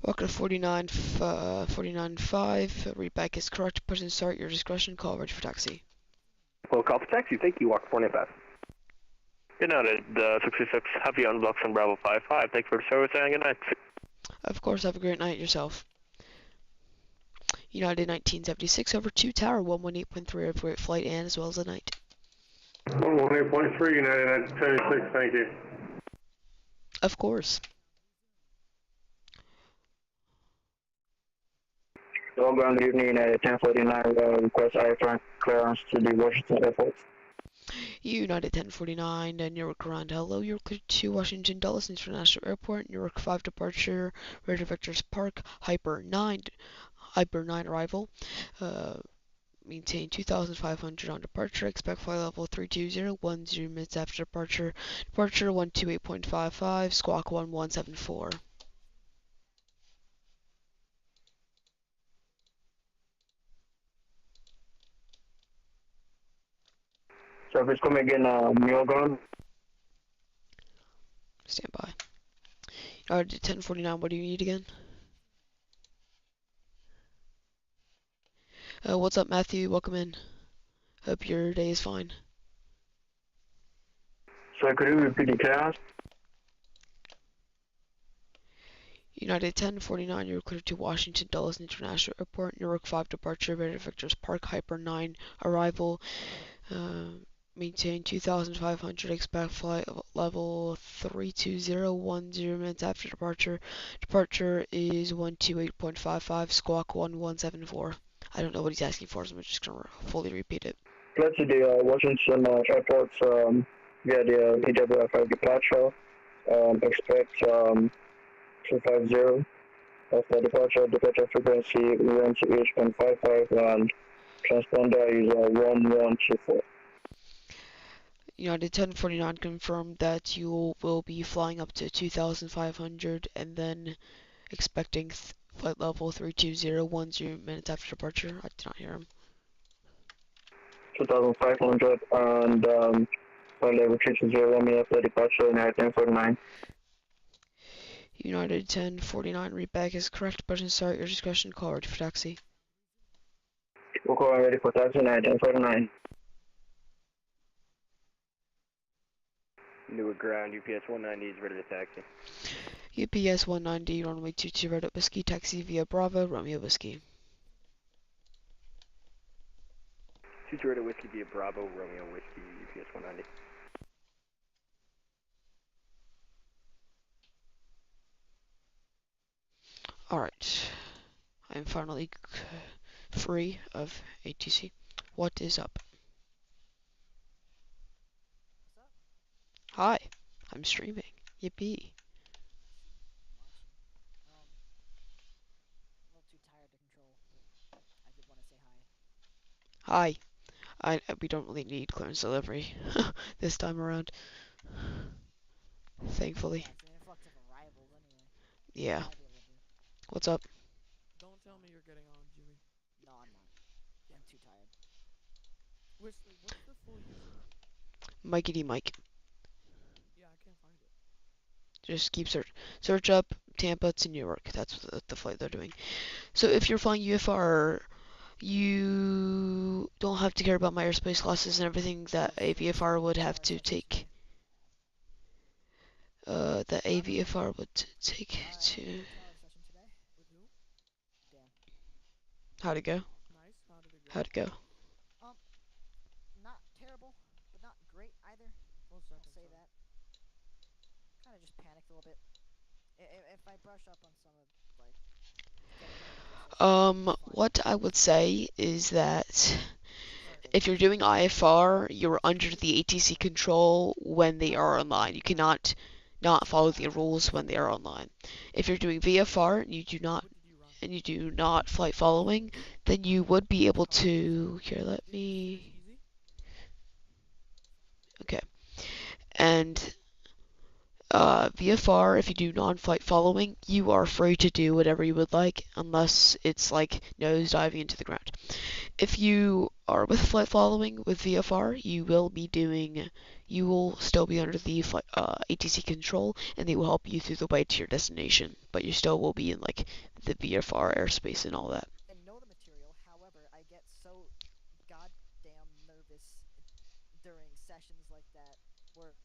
Walker 49.5, read back is correct, push and start, your discretion, call ready for taxi. Well, call for taxi, thank you, Walker 495. United 66, heavy on blocks on Bravo 55, thank you for the service and good night. Of course, have a great night yourself. United 1976 over 2 Tower 118.3 over great flight and as well as the night. 118.3 United 1976, thank you. Of course. All ground, good evening, United 1049, request IFR clearance to the Washington Airport. United 1049, Newark ground, hello, you're cleared to Washington Dulles International Airport, Newark 5 departure, radar vectors park, Hyper 9 arrival, maintain 2,500 on departure, expect flight level 320, 10 minutes after departure, departure 128.55, squawk 1174. So please come again, Newark ground. Stand by. United 1049, what do you need again? What's up, Matthew? Welcome in. Hope your day is fine. So could you repeat the clearance? United 1049, you're cleared to Washington Dulles International Airport, Newark 5 departure, radar vectors park, Hyper 9 arrival, maintain 2,500, expect flight level 320, 10 minutes after departure. Departure is 128.55, squawk 1174. I don't know what he's asking for, so I'm just going to fully repeat it. Clear to the Washington Airport via the EWFI departure. Expect 250 after departure frequency 128.55 and transponder is 1124. United 1049 confirmed that you will be flying up to 2,500 and then expecting flight level 320, 10 minutes after departure. I did not hear him. 2,500 and flight level 320 1 minute after departure, United 1049. United 1049, read back is correct. Button start your discretion. Call ready for taxi. We'll call ready for taxi, United 1049. Newark ground, UPS 190 is ready to taxi. UPS 190, runway 22, Red Whiskey, taxi via Bravo, Romeo Whiskey. 22 Red Whiskey via Bravo, Romeo Whiskey, UPS 190. Alright. I'm finally free of ATC. What is up? Hi. I'm streaming. Yippee. Hi. We don't really need clearance delivery this time around. Thankfully. Yeah. What's up? Don't tell me you're getting on, Jimmy. No, I'm not. I'm too tired. What's the full user? Mikey D Mike. Yeah, I can't find it. Just keep search up Tampa to Newark. That's the flight they're doing. So if you're flying UFR, you don't have to care about my airspace classes and everything that AVFR would have to take. That AVFR would take to. How'd it go? Nice. How did it go? How'd it go? Not terrible, but not great either. I'll say that. Kind of just panicked a little bit. If I brush up on some of, like... What I would say is that if you're doing IFR, you're under the ATC control when they are online. You cannot not follow the rules when they are online. If you're doing VFR and you do not flight following, then you would be able to. Here, let me. Okay. And VFR, if you do non-flight following, you are free to do whatever you would like, unless it's like nose diving into the ground. If you are with flight following with VFR, you will still be under the ATC control, and they will help you through the way to your destination, but you still will be in like the VFR airspace and all that. I know the material, however, I get so goddamn nervous during sessions like that where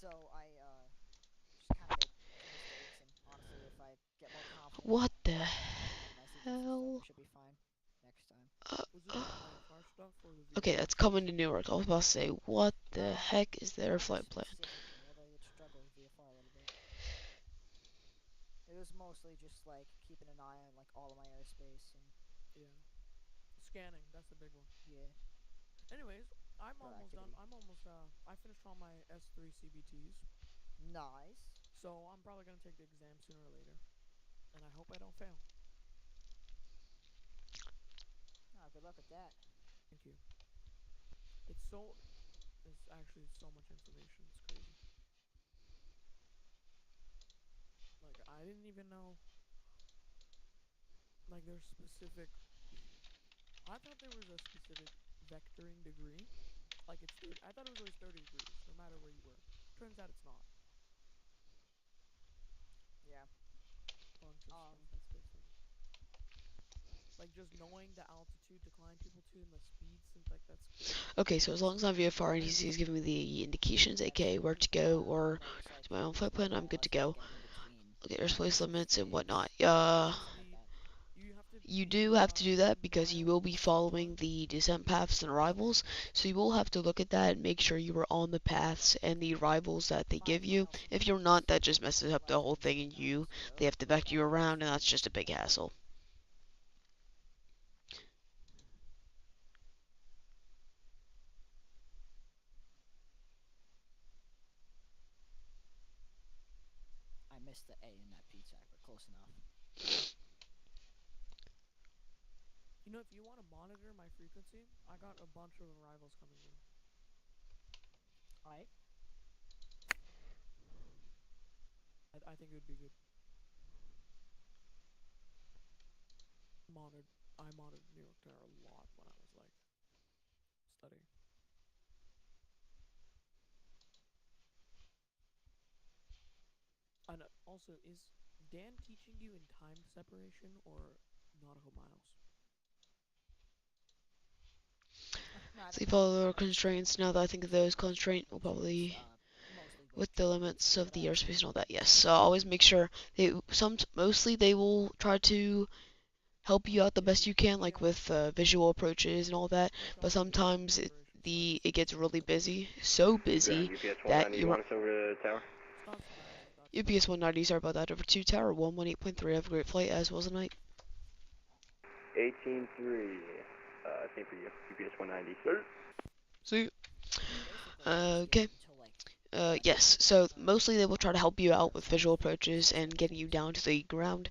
so I just kind of make mistakes, and honestly, if I get more confident, What the hell? Should be fine next time. Was it the IFR stuff or the VFR? Okay, that's coming to Newark. I was about to say, what the heck is their flight plan? Although you'd struggle with VFR a little bit. was mostly just like keeping an eye on like all of my airspace and Yeah. Scanning, that's the big one. yeah. Anyways, I'm almost done. Proactivity. I finished all my S3 CBTs. Nice. So I'm probably gonna take the exam sooner or later. And I hope I don't fail. Oh, good luck with that. Thank you. It's actually so much information, it's crazy. Like, I didn't even know, like, there's specific, I thought there was a specific vectoring degree. Like, I thought it was always 30 degrees, no matter where you were. Turns out it's not. Yeah. Bunch of stuff that's different. Like, just knowing the altitude to climb people to and the speeds, and like, that's crazy. Okay, so as long as my VFR ATC is giving me the indications, aka where to go, or to my own flight plan, I'm good to go. Okay, airspace limits and whatnot. You do have to do that because you will be following the descent paths and arrivals, so you will have to look at that and make sure you are on the paths and the arrivals that they give you. If you're not, that just messes up the whole thing, and they have to back you around, and that's just a big hassle. I missed the A in that PTAC, but close enough. You know, if you want to monitor my frequency, I got a bunch of arrivals coming in. Alright. I think it would be good. I monitored New York Tower a lot when I was like studying. And also, is Dan teaching you in time separation or nautical miles? So you follow the constraints. Now that I think of those constraints, will probably with the limits of the airspace and all that. Yes, so always make sure mostly they will try to help you out the best you can, like with visual approaches and all that. But sometimes it gets really busy, so busy that you want us over to the tower? UPS 190, sorry about that. Over to Tower 118.3. Have a great flight, as well as a night. 18-3. Same for you. UPS 190, sir. See you. Okay. Yes, so mostly they will try to help you out with visual approaches and getting you down to the ground.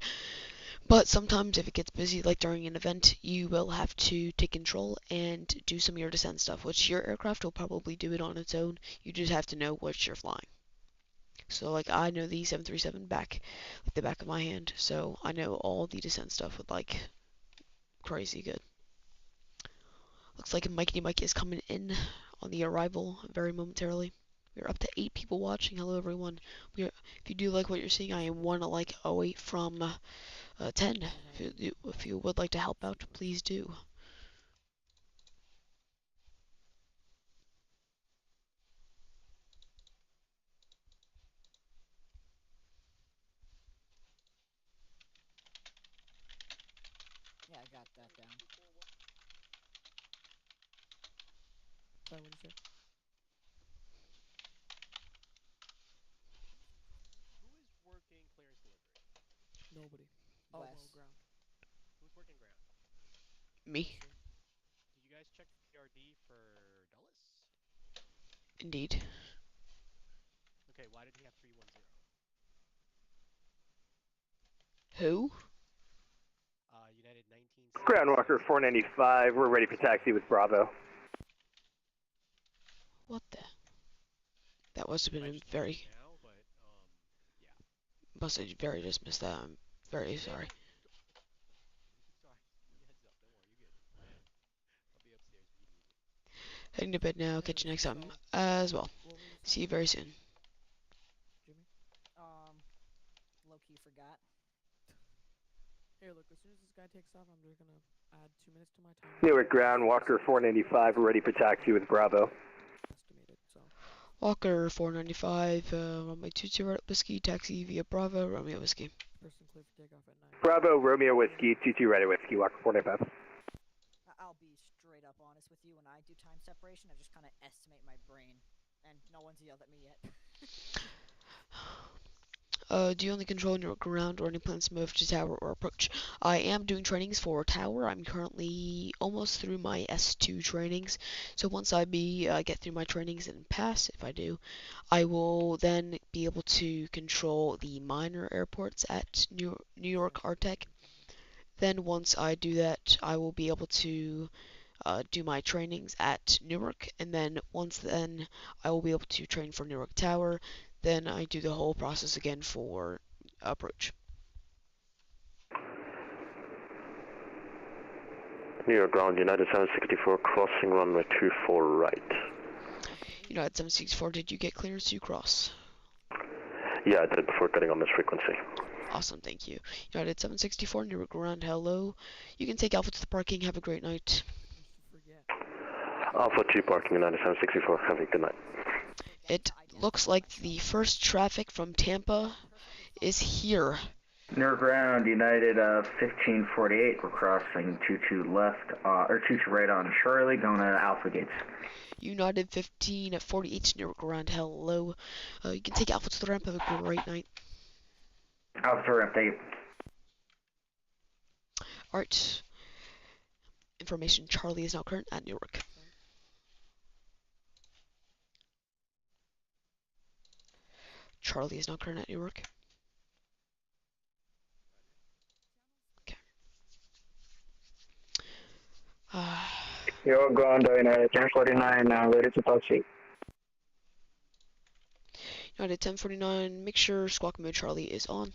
But sometimes if it gets busy, like during an event, you will have to take control and do some of your descent stuff, which your aircraft will probably do it on its own. You just have to know what you're flying. So, like, I know the 737 like the back of my hand, so I know all the descent stuff with, like, crazy good. Looks like Mikey Mike is coming in on the arrival very momentarily. We're up to 8 people watching. Hello, everyone. If you do like what you're seeing, I am 08 from 10. If you would like to help out, please do. Yeah, I got that down. Sorry, what did you say? Who is working clearance delivery? Nobody. Oh, well, ground. Who's working ground? Me. Did you guys check PRD for Dulles? Indeed. Okay, why did he have 310? Who? United 19. Groundwalker 495, we're ready for taxi with Bravo. What the? That must have been very... Now, but, yeah. Must have very just missed that. I'm very sorry. Sorry, heads up, don't worry, you're good. I'll be upstairs if you need me. Heading to bed now. Catch you next time as well. See you very soon. Jimmy? Low-key forgot. Here, look, as soon as this guy takes off, I'm just gonna add 2 minutes to my time. Newark Groundwalker 495, we're ready for taxi with Bravo. Estimated, so. Walker 495, runway 22 right whiskey, taxi via Bravo, Romeo whiskey. Person clear for takeoff at 9. Bravo, Romeo whiskey, 22 ready whiskey, Walker 495. I'll be straight up honest with you. When I do time separation, I just kind of estimate my brain, and no one's yelled at me yet. Do you only control Newark ground or any plans to move to tower or approach? I am doing trainings for tower. I'm currently almost through my S2 trainings. So once get through my trainings and pass, if I do, I will then be able to control the minor airports at New York Artec. Then once I do that, I will be able to do my trainings at Newark, and then I will be able to train for Newark Tower. Then I do the whole process again for approach. New York ground, United 764, crossing runway 24 right. United 764, did you get clearance to cross? Yeah, I did it before getting on this frequency. Awesome, thank you. United 764, Newark ground, hello. You can take Alpha to the parking, have a great night. Alpha 2 parking, United 764, have a good night. It looks like the first traffic from Tampa is here. Newark ground, United 1548, we're crossing 22 left, or 22 right on Charlie, going to Alpha Gates. United 1548, Newark ground, hello. You can take Alpha to the ramp, have a great night. Alpha to the ramp, thank you. Alright. Information, Charlie is now current at Newark. Charlie is now current at Newark. Okay. You're ground, United 1049, ready to taxi. United 1049, make sure squawk mode Charlie is on.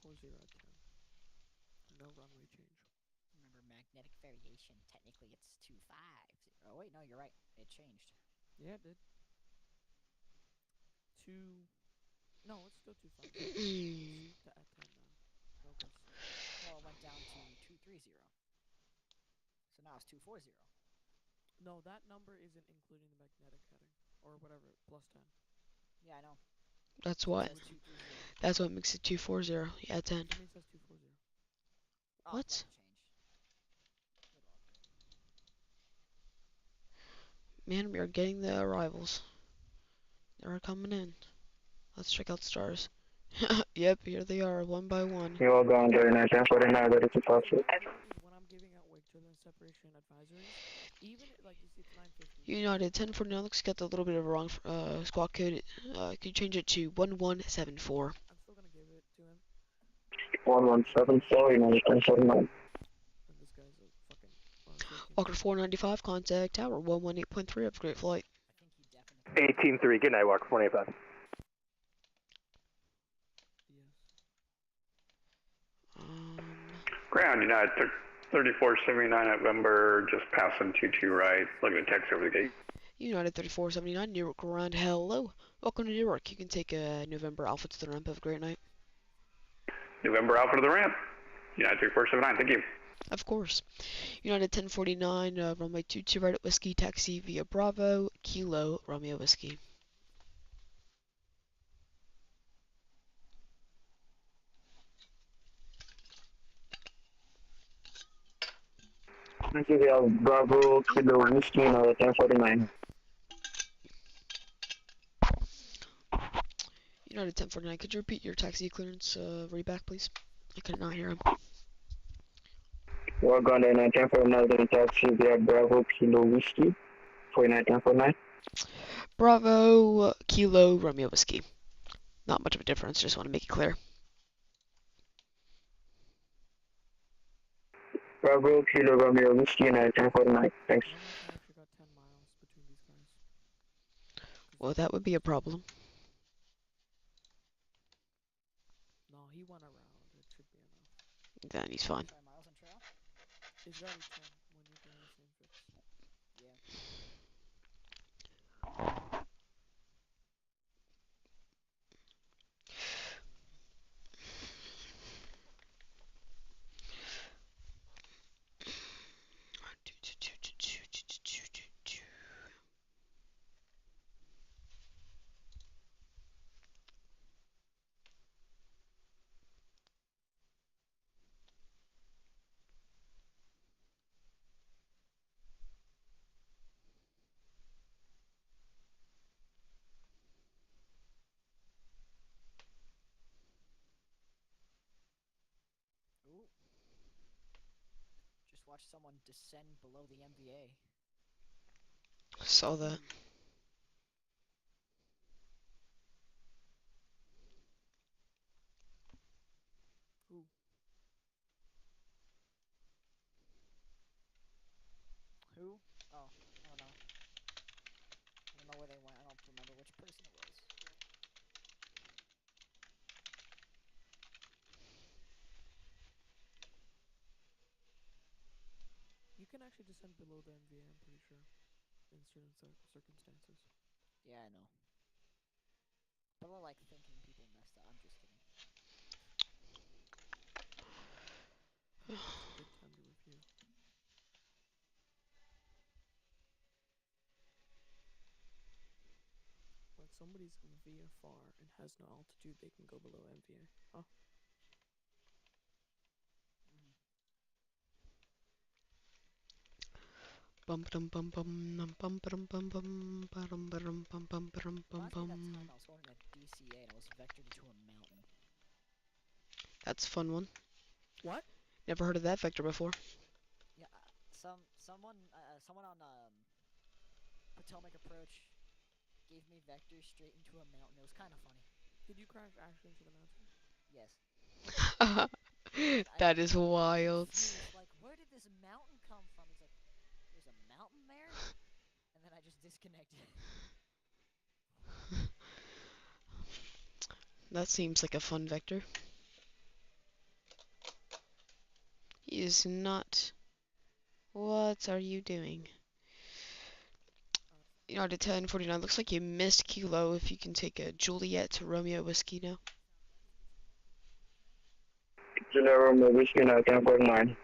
240, no runway change. Remember magnetic variation, technically it's 250. Oh wait, no, you're right. It changed. Yeah, it did. No, it's still 250. At 10 now. No gust. Well, it went down to 230. So now it's 240. No, that number isn't including the magnetic heading. Or whatever, plus 10. Yeah, I know. That's what. That's what makes it 240. Yeah, 10. To me it says 240. Oh, What? Man, we are getting the arrivals. They're coming in. Let's check out stars. Yep, here they are, one by one. You're ground, United 1049, ready to taxi. When I'm giving out wake children separation advisories, even like you see it's 950. United 1049 looks got a little bit of a wrong squawk code. Could you change it to 1174? I'm still gonna give it to him. 1174, United 1049. And this guy's a fucking. Walker 495, contact tower 118.3. Have a great flight. 18-3, good night, Walker 485. Ground, United 3479 November, just passing 22 right, looking to taxi over the gate. United 3479, Newark ground, hello. Welcome to Newark. You can take November Alpha to the ramp. Have a great night. November Alpha to the ramp. United 3479, thank you. Of course. United 1049, runway 22 right at Whiskey, taxi via Bravo, Kilo, Romeo Whiskey. Thank you, we have Bravo, Kilo, Whiskey, 1049. United 1049, could you repeat your taxi clearance read back, please? I could not hear him. You're ground, United 1049, ready to taxi, we have Bravo, Kilo, Whiskey, 1049. Bravo, Kilo, Romeo Whiskey. Not much of a difference, just want to make it clear. Bravo, Kilo, Romeo, Whiskey, 1049. Thanks. I actually got 10 miles between these guys. Well, that would be a problem. No, he went around. It should be enough. Then he's fine. Miles on trail? It's already 10 when you're doing the same fix. Yeah. watched someone descend below the MVA. Saw that. Ooh. Who? Oh, I don't know. I don't know where they went. I don't remember which person it was. You can actually descend below the MVA, I'm pretty sure, in certain circumstances. Yeah, I know. But I like thinking people messed up. I'm just kidding. It's a good time to review. When somebody's in VFR and has no altitude, they can go below MVA. Huh? Bum bum bum bum bum bum bum bum bum bum bum bum bum bum Reminds me of that bum. time I was going to DCA and I was vectored into a mountain. That's a fun one. What? Never heard of that vector before. Yeah, someone on Potomac approach gave me vectors straight into a mountain. It was kind of funny. Did you crash actually into the mountain? Yes. That is wild. Confused, like, where did this mountain come from? He's like, there's a mountain there? And then I just disconnected. That seems like a fun vector. He is not. What are you doing? United 1049. Looks like you missed Kilo. If you can take a Juliet to Romeo Whiskey now. Juliet Romeo Whiskey now, 1049.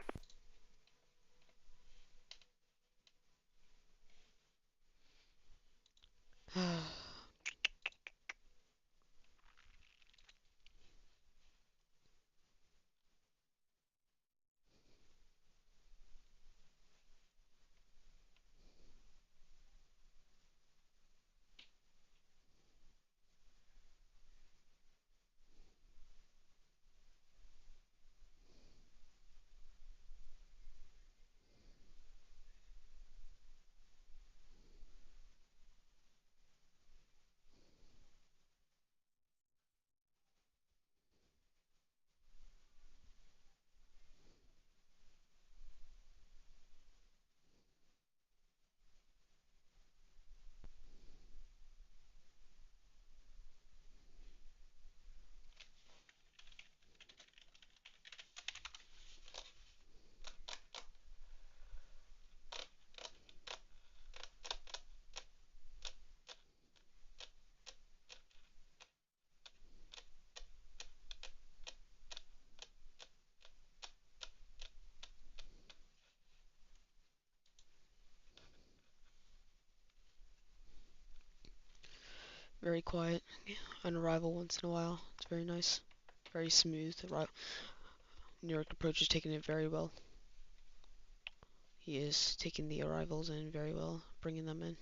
Very quiet. An arrival once in a while. It's very nice. Very smooth. Newark approach is taking it very well. He is taking the arrivals in very well, bringing them in.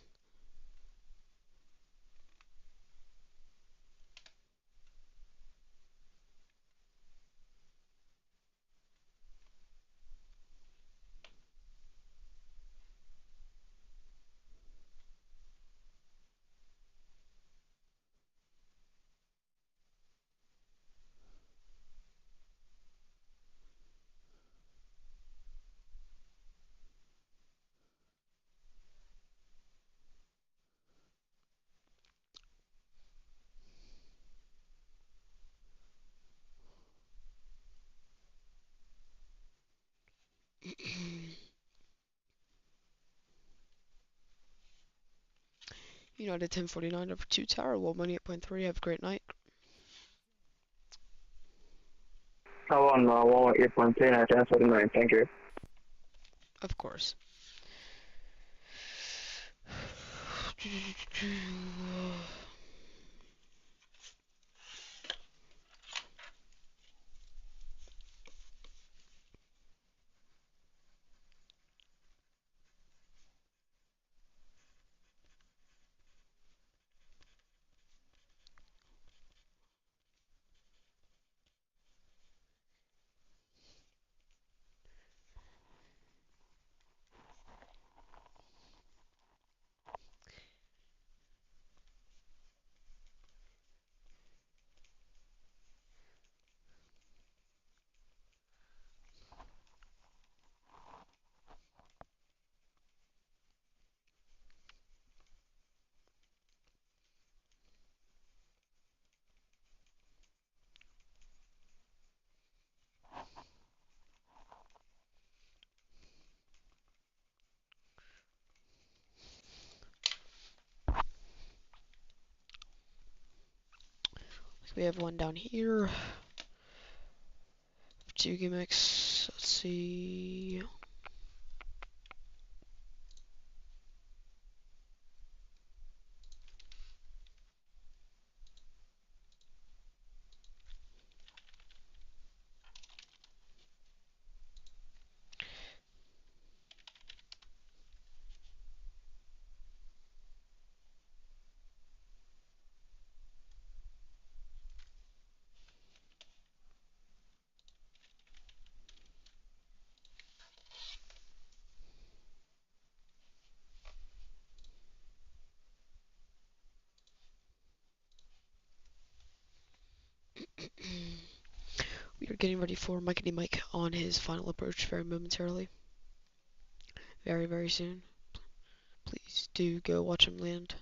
United 1049 over 2 Tower, 118.3. Have a great night. How on 118.3 at 1049, thank you. Of course. We have one down here. 2 gimmicks. Let's see. We are getting ready for Mikey Mike on his final approach very momentarily. Very, very soon. Please do go watch him land.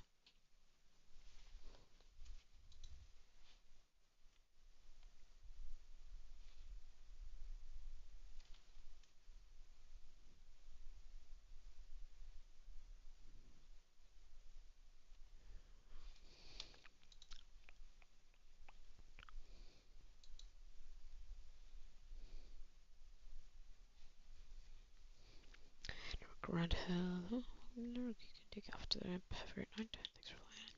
Grand Hill. You can take after the ramp. Have a great night. Thanks for playing.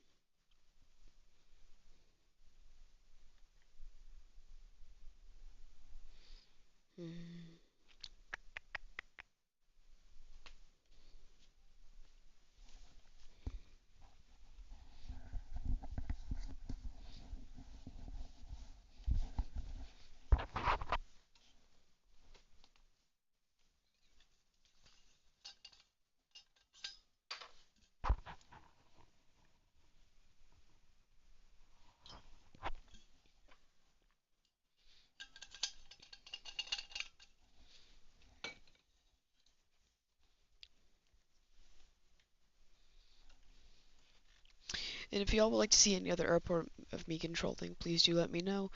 And if y'all would like to see any other airport of me controlling, please do let me know.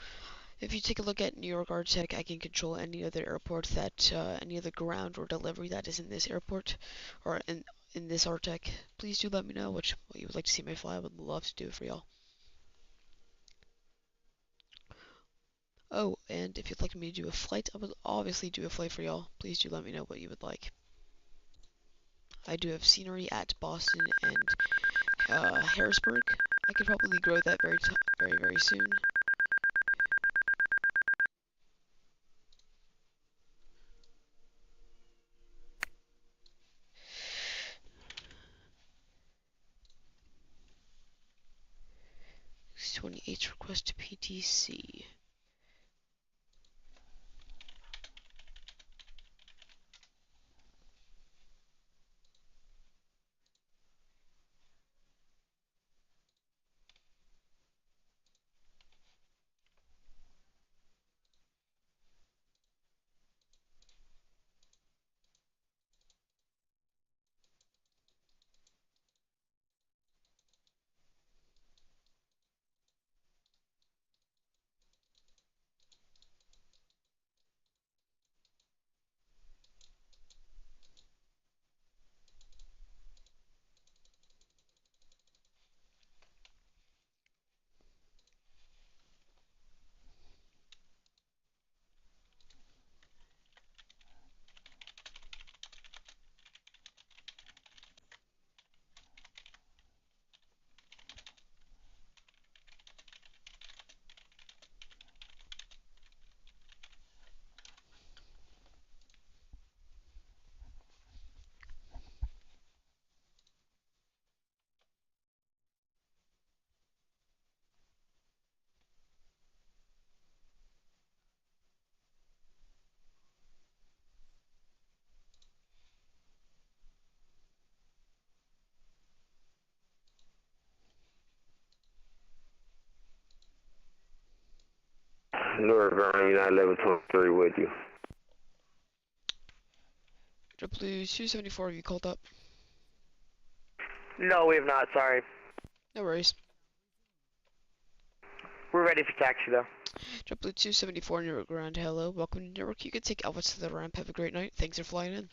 If you take a look at New York RTEC, I can control any other airport that, any other ground or delivery that is in this airport, or in this RTEC. Please do let me know what you would like to see me fly. I would love to do it for y'all. Oh, and if you'd like me to do a flight, I would obviously do a flight for y'all. Please do let me know what you would like. I do have scenery at Boston and Harrisburg. I could probably grow that very soon. X28 request to PTC. Newark Ground United 1123 with you. JetBlue 274, have you called up? No, we have not, sorry. No worries. We're ready for taxi, though. JetBlue 274, Newark Ground, hello. Welcome to Newark. You can take Alpha to the ramp. Have a great night. Thanks for flying in.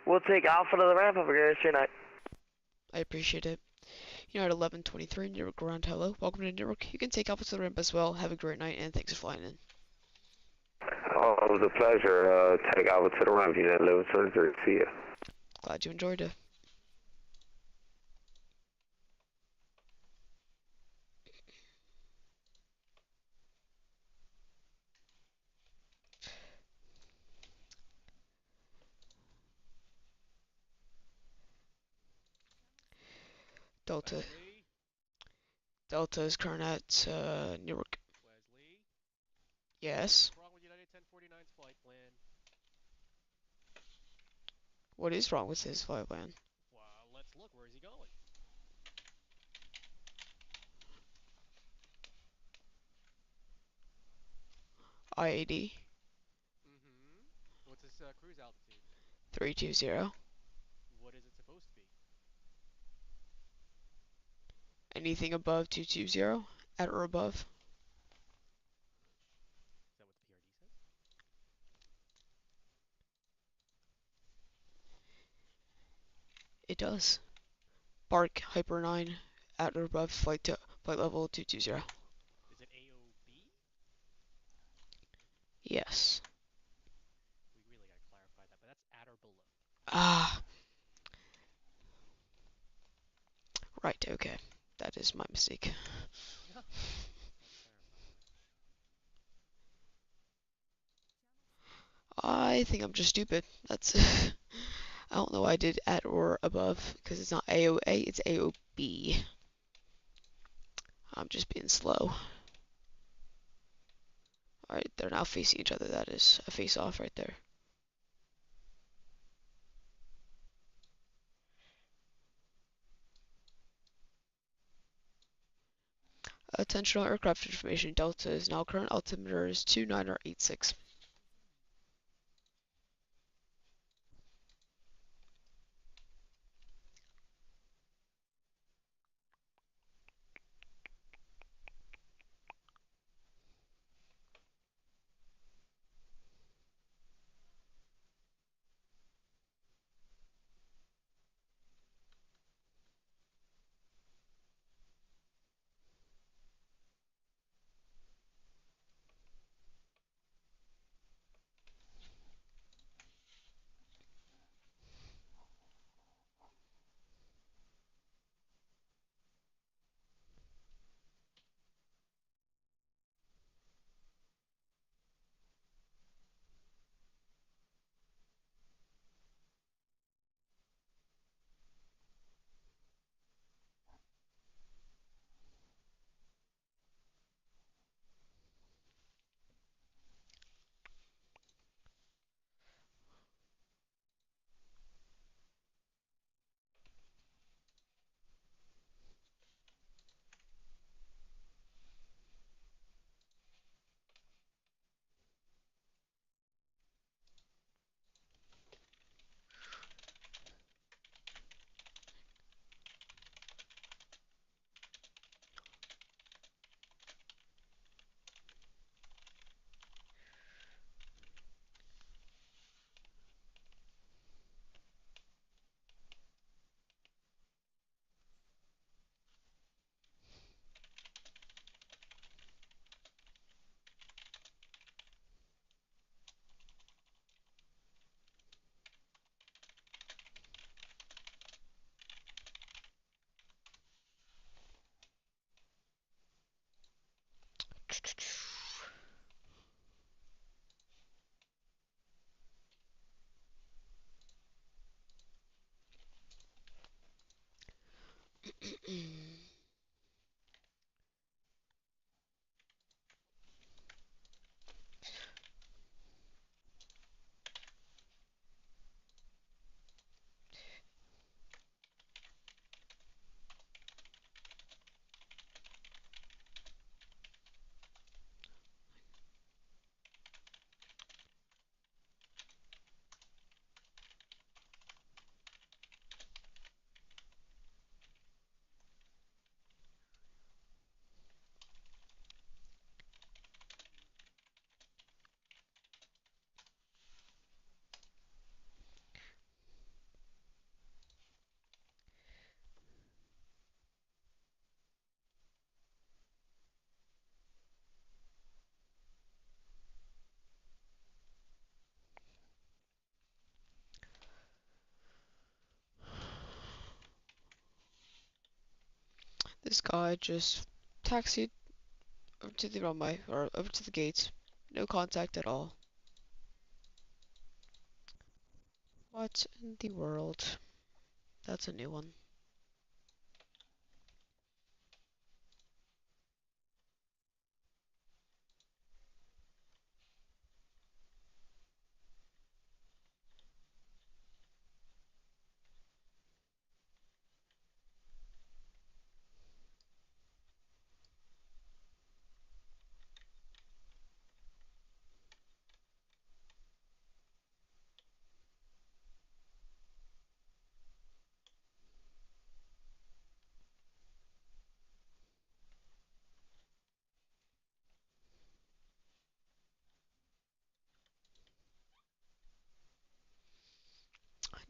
We'll take Alpha to the ramp. Have a great rest of your night. I appreciate it. United 1123, Newark ground hello. Welcome to Newark. You can take off to the ramp as well. Have a great night and thanks for flying in. Oh, it was a pleasure. Take over to the ramp, United 1123. See ya. Glad you enjoyed it. Delta. Wesley? Delta is current at Newark. Wesley? Yes. What's wrong with United 1049's flight plan? What is wrong with his flight plan? Well, let's look. Where is he going? I-80. Mm-hmm. What's his cruise altitude? 320. What is it supposed to be? Anything above 220? At or above? Is that what the PRD says? It does. Bark Hyper 9 at or above flight level 220. Is it AOB? Yes. We really gotta clarify that, but that's at or below. Ah. Right, okay. That is my mistake. I'll clarify that. I think I'm just stupid. That's I don't know why I did at or above because it's not AOA, it's AOB. I'm just being slow. Alright, they're now facing each other. That is a face off right there. Attention all aircraft information. Delta is now current altimeter is 2986. This guy just taxied over to the runway, or over to the gates. No contact at all. What in the world? That's a new one.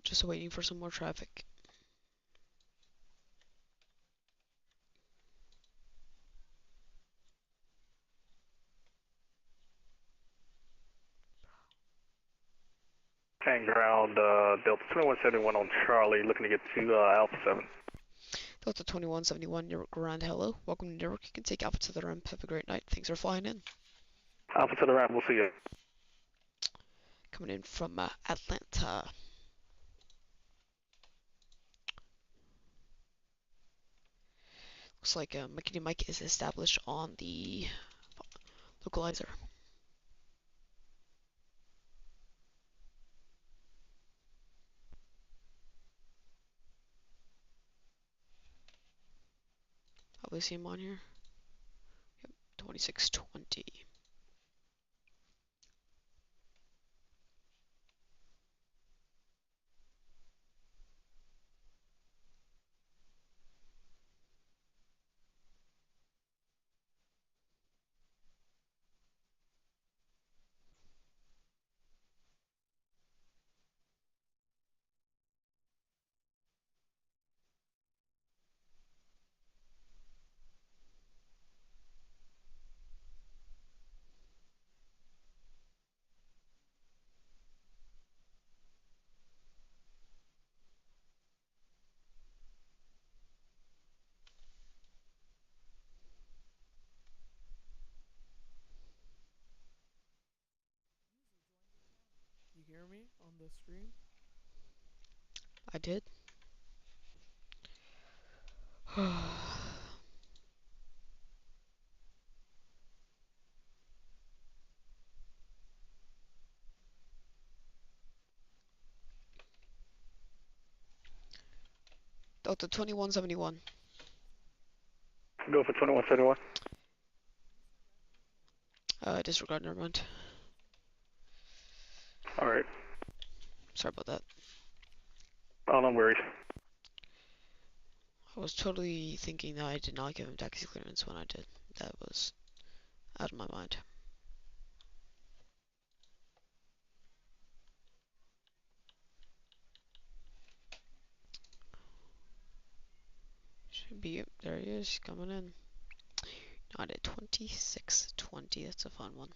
Just waiting for some more traffic. Hang ground, Delta 2171 on Charlie, looking to get to Alpha 7. Delta 2171, Newark Grand Hello. Welcome to Newark. You can take Alpha to the ramp. Have a great night. Thanks for flying in. Alpha to the ramp, we'll see you. Coming in from Atlanta. Looks like Mikey Mike is established on the localizer. Probably see him on here. Yep, 2620. You hear me on the stream? I did. Delta 2171. Go for 2171. Disregard, never mind. Alright. Sorry about that. Oh, no worries. I was totally thinking that I did not give him taxi clearance when I did. That was out of my mind. Should be, there he is, coming in. Not at 2620, that's a fun one.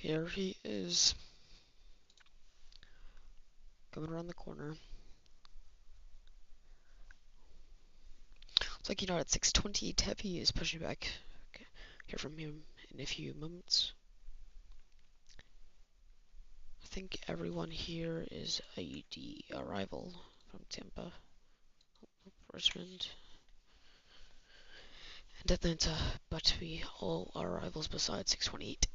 Here he is. Coming around the corner. Looks like at 628 Heavy is pushing back. Okay. Hear from him in a few moments. I think everyone here is the arrival from Tampa, Richmond, and Atlanta, but we all are arrivals besides 628.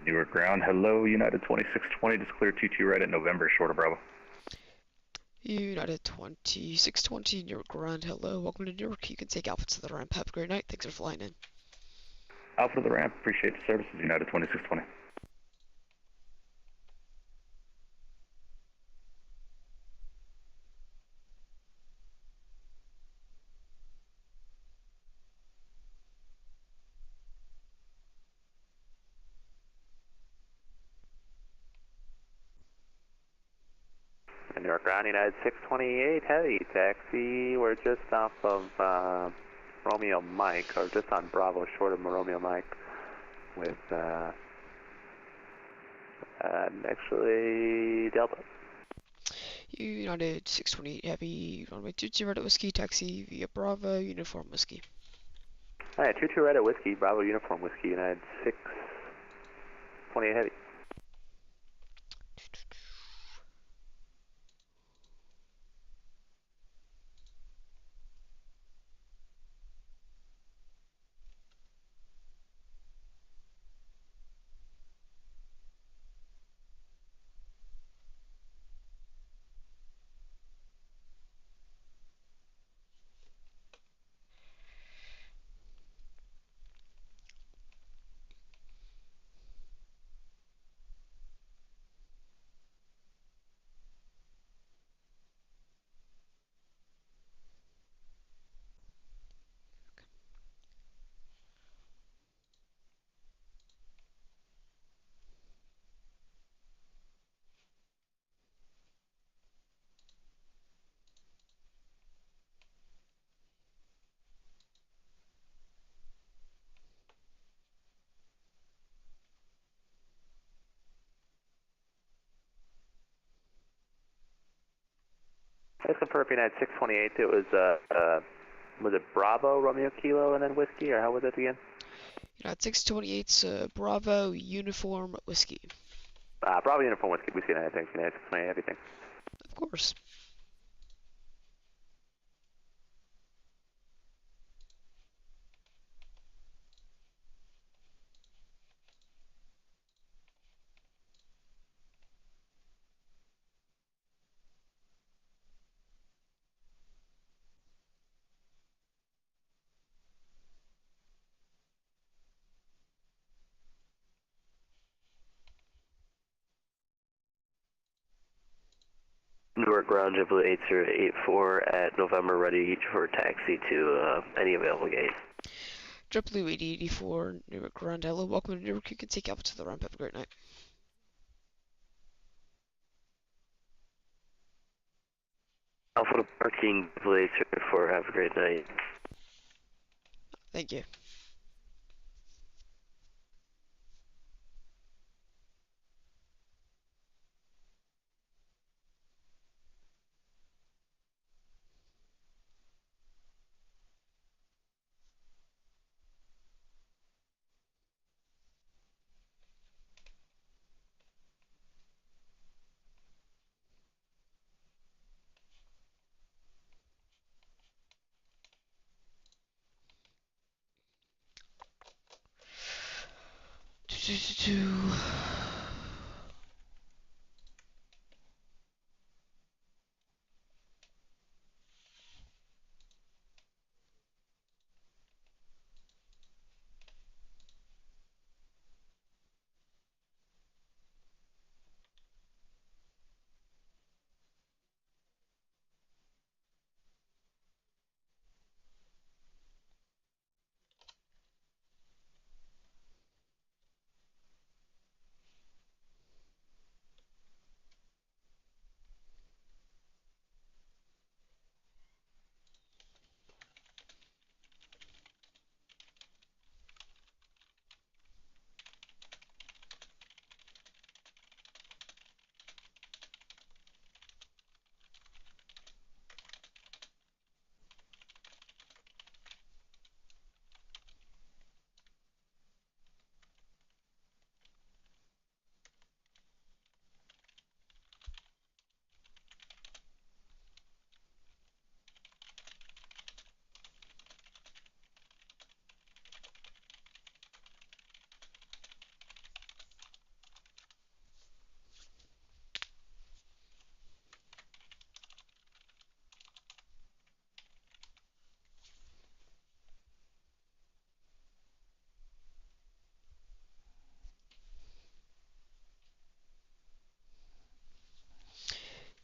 Newark ground, hello, United 2620, just clear 22 right at November, short of Bravo. United 2620, Newark ground, hello, welcome to Newark. You can take Alpha to the ramp. Have a great night. Thanks for flying in. Alpha to the ramp, appreciate the services, United 2620. New York ground, United 628 Heavy, taxi. We're just off of Romeo Mike, or just on Bravo, short of Romeo Mike, with actually Delta. United 628 Heavy, runway 22 Red Whiskey, taxi via Bravo, Uniform Whiskey. Alright, 22 Red Whiskey, Bravo Uniform Whiskey, United 628 Heavy. Let's confirm United 628. It was it Bravo, Romeo Kilo, and then Whiskey, or how was it again? United 628's Bravo Uniform Whiskey. Bravo Uniform Whiskey, Whiskey United, thanks, United 628, everything. Of course. Newark ground, JetBlue 8084 at November, ready for taxi to any available gate. JetBlue 8084, Newark ground, hello, welcome to Newark. You can take Alpha to the ramp. Have a great night. Alpha to parking, JetBlue 8084, have a great night. Thank you.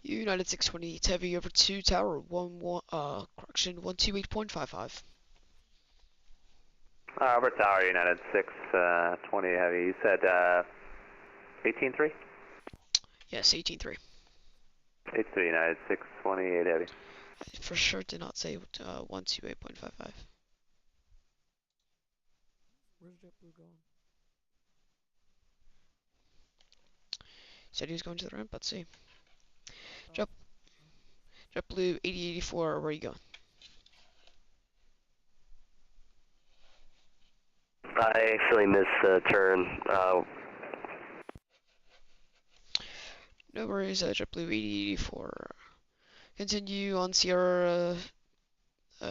United 628 Heavy over 2 Tower correction 128.55. Over Tower, United 620 Heavy. You said 18-3? Yes, 18.3. 8-3, United 628 Heavy. I for sure did not say 128.55. Where's JetBlue going? Said he was going to the ramp. Let's see. Oh. JetBlue 8084. Where are you going? I actually missed the turn. No worries. JetBlue 8084. Continue on Sierra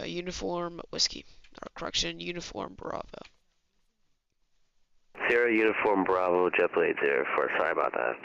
Uniform Whiskey. Or correction, Uniform Bravo. Sierra Uniform Bravo, JetBlue 804. Sorry about that.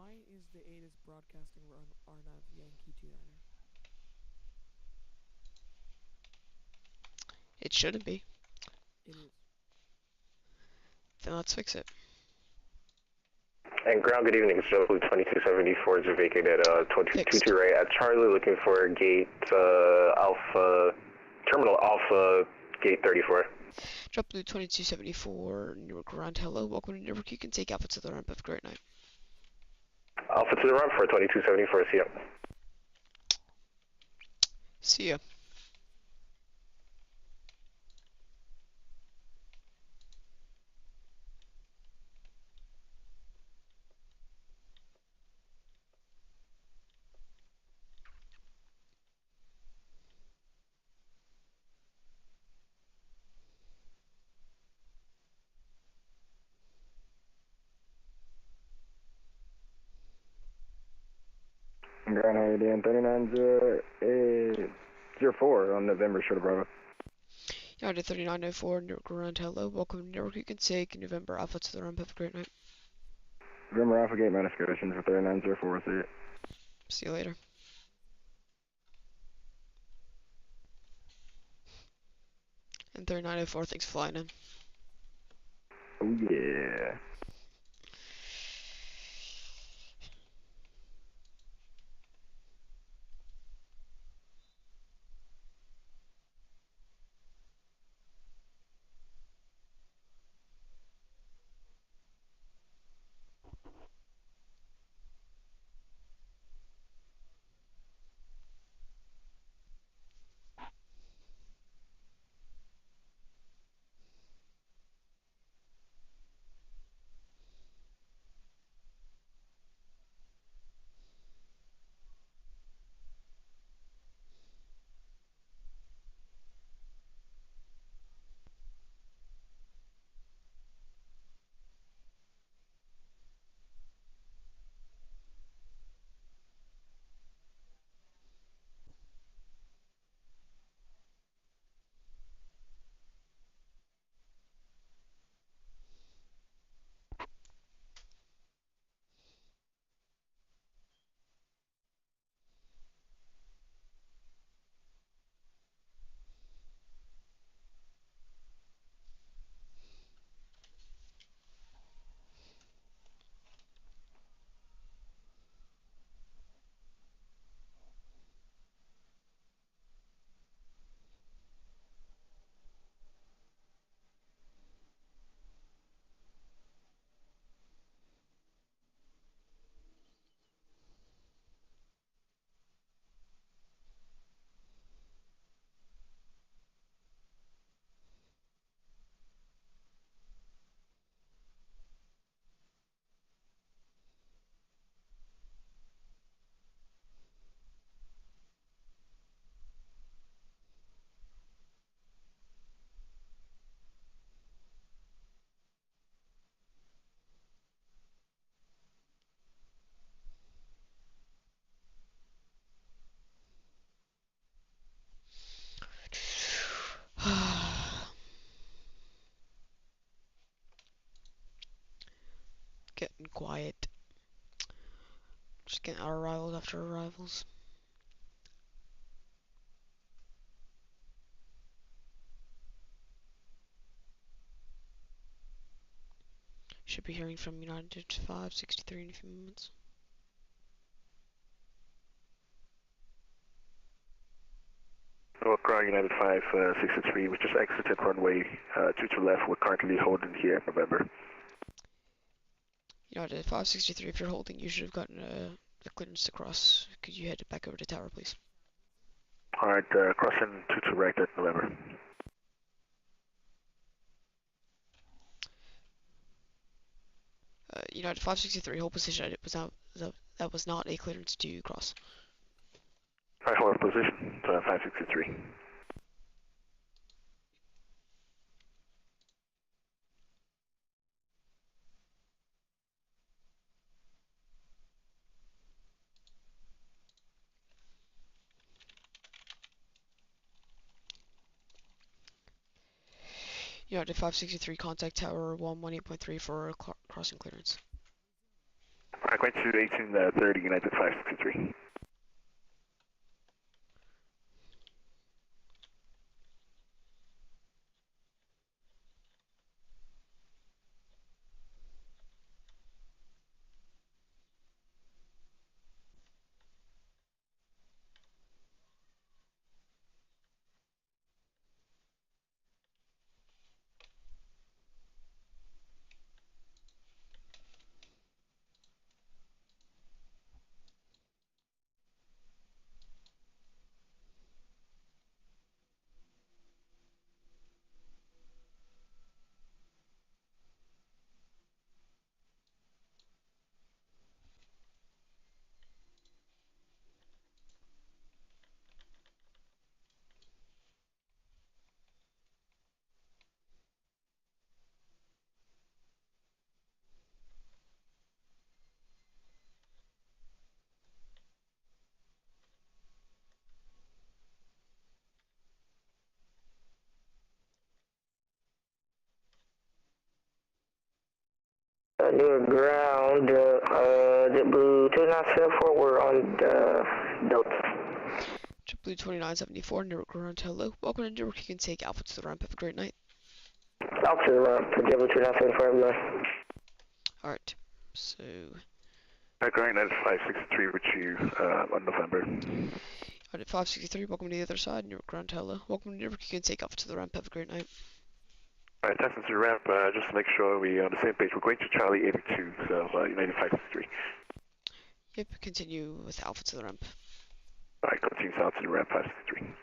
why is the ATIS broadcasting run RNAV Yankee 29er? It shouldn't be. It is. Then let's fix it. And ground, good evening. So 2274 is vacated at 22 right at Charlie, looking for gate Alpha, terminal Alpha, gate 34. Drop Blue 2274, Newark Ground. Hello, welcome to Newark. You can take Alpha to the ramp. Have a great night. Alpha to the ramp for 2274, see ya. See ya. Ground, how you doing? 390804 on November, short of Bravo. United 3904, Newark Ground. Hello, welcome to Newark. You can take November Alpha to the ramp. Have a great night. November Alpha Gate minus conditions for 3904, see it. See you later. And 3904, thanks for flying in. Oh yeah. Getting quiet. Just getting our arrivals after arrivals. Should be hearing from United 563 in a few moments. Newark Ground, United 563, we just exited runway 22 left. We're currently holding here in November. United 563, if you're holding, you should have gotten a clearance to cross. Could you head back over to tower, please? Alright, crossing 22 right at November. United 563, hold position. That was not a clearance to cross. Alright, hold position, 563. United 563, contact tower 118.3 for crossing clearance. Going to 1830, United 563. Newark ground, JetBlue 2974, we're on Delta. JetBlue 2974, Newark ground, hello. Welcome to Newark, you can take Alpha to the ramp, have a great night. Alpha to the ramp, JetBlue 2974, everyone. Alright, so... Going United 563 with you on November. Alright, 563, welcome to the other side, Newark ground, hello. Welcome to Newark, you can take Alpha to the ramp, have a great night. Alright, that's into the ramp, just to make sure we're on the same page. We're going to Charlie 82, so United 563. Yep, continue with Alpha to the ramp. Alright, continue south to the ramp 563.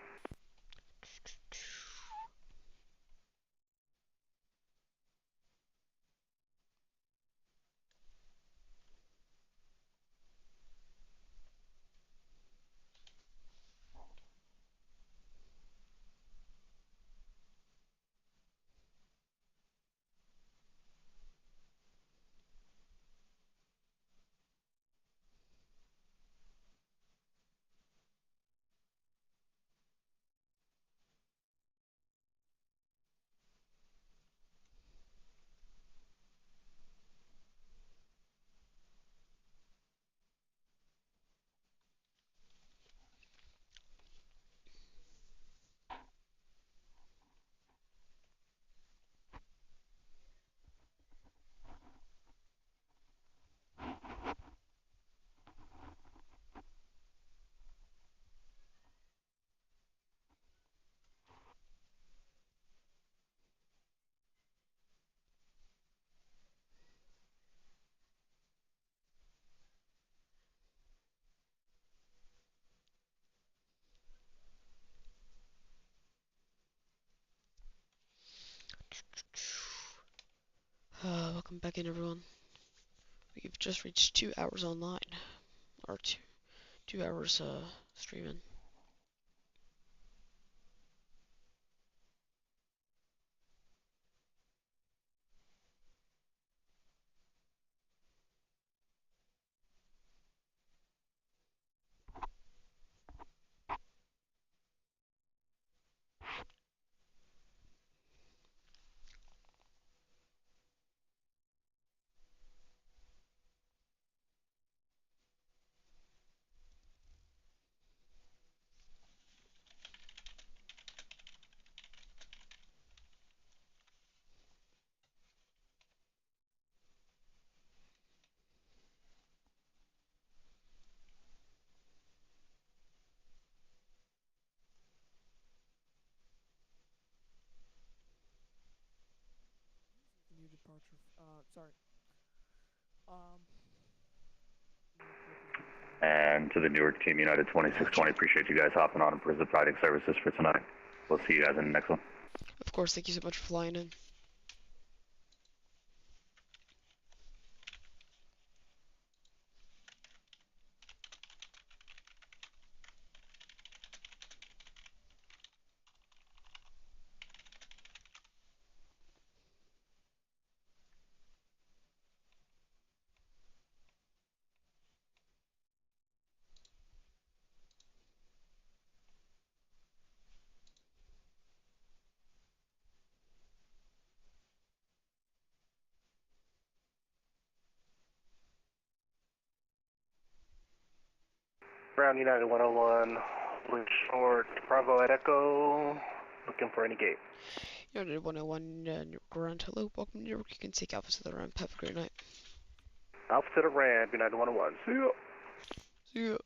Welcome back in, everyone. We've just reached 2 hours online. Or 2 hours, streaming. New departure, sorry. And to the Newark team, United 2620, appreciate you guys hopping on and providing services for tonight. We'll see you guys in the next one. Of course, thank you so much for flying in. Ground United 101, wind short, Bravo at Echo, looking for any gate. United 101, ground, hello, welcome to Newark. You can take Alpha to the ramp. Have a great night. Alpha to the ramp, United 101. See ya. See ya.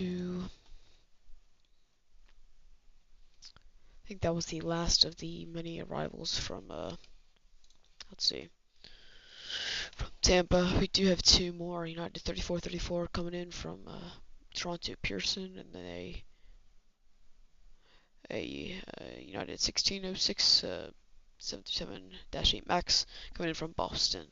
I think that was the last of the many arrivals from, let's see, from Tampa. We do have two more, United 3434 coming in from Toronto Pearson, and then a United 1606 737-8 Max coming in from Boston.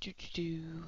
Do do do.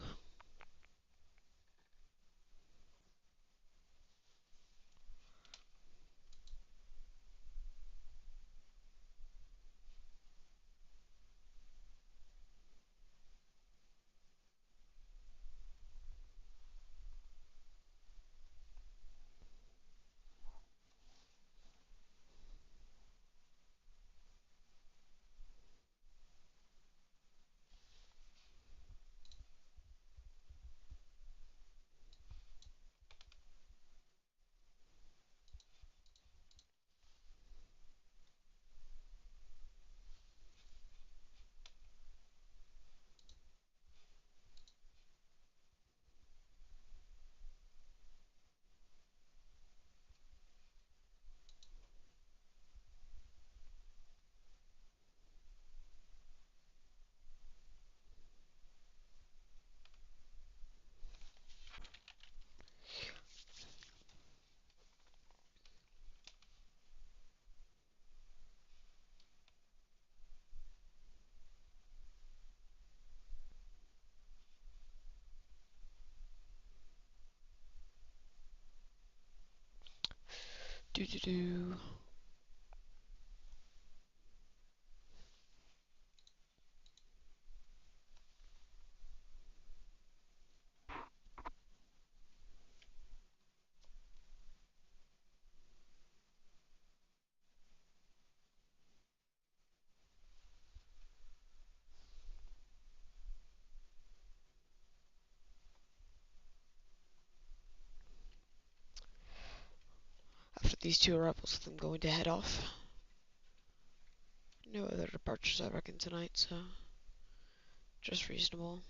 Do do do. these two arrivals, I'm going to head off. No other departures, I reckon, tonight, so just reasonable.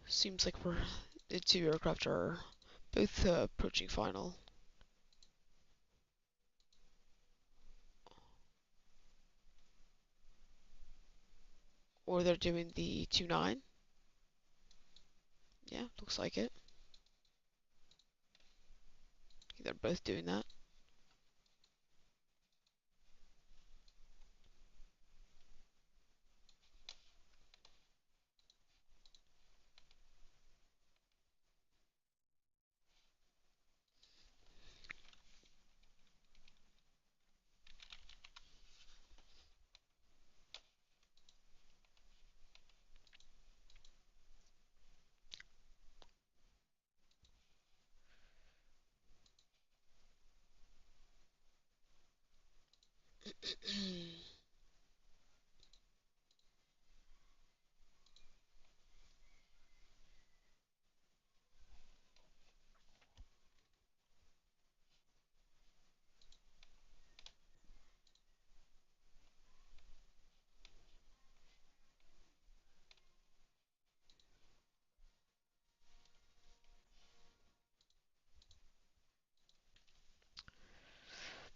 Seems like the two aircraft are both approaching final. Or they're doing the 2-9. Yeah, looks like it. They're both doing that.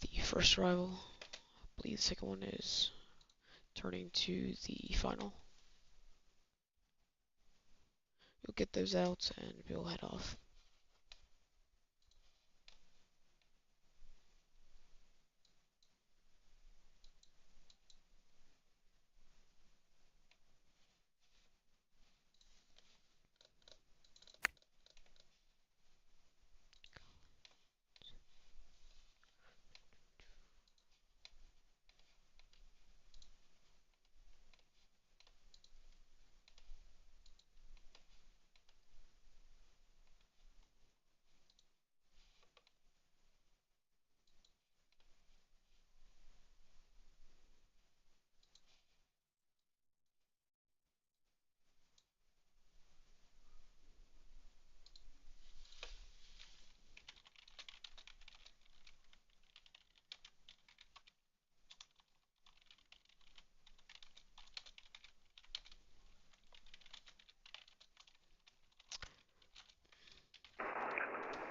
The first arrival, I believe the second one is turning to the final. You'll get those out and we'll head off.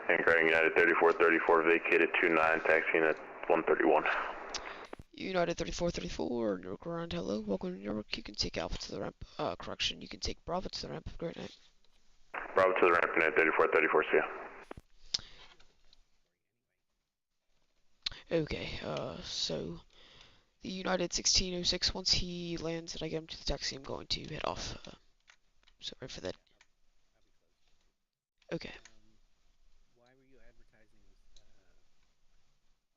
Handcrane United 3434 vacated 29, taxiing at 131. United 3434, Newark ground, hello. Welcome to Newark. You can take Alpha to the ramp. Correction, you can take Bravo to the ramp. Great night. Bravo to the ramp, United 3434, see ya. Okay, so the United 1606, once he lands and I get him to the taxi, I'm going to head off. Sorry for that. Okay. Why were you advertising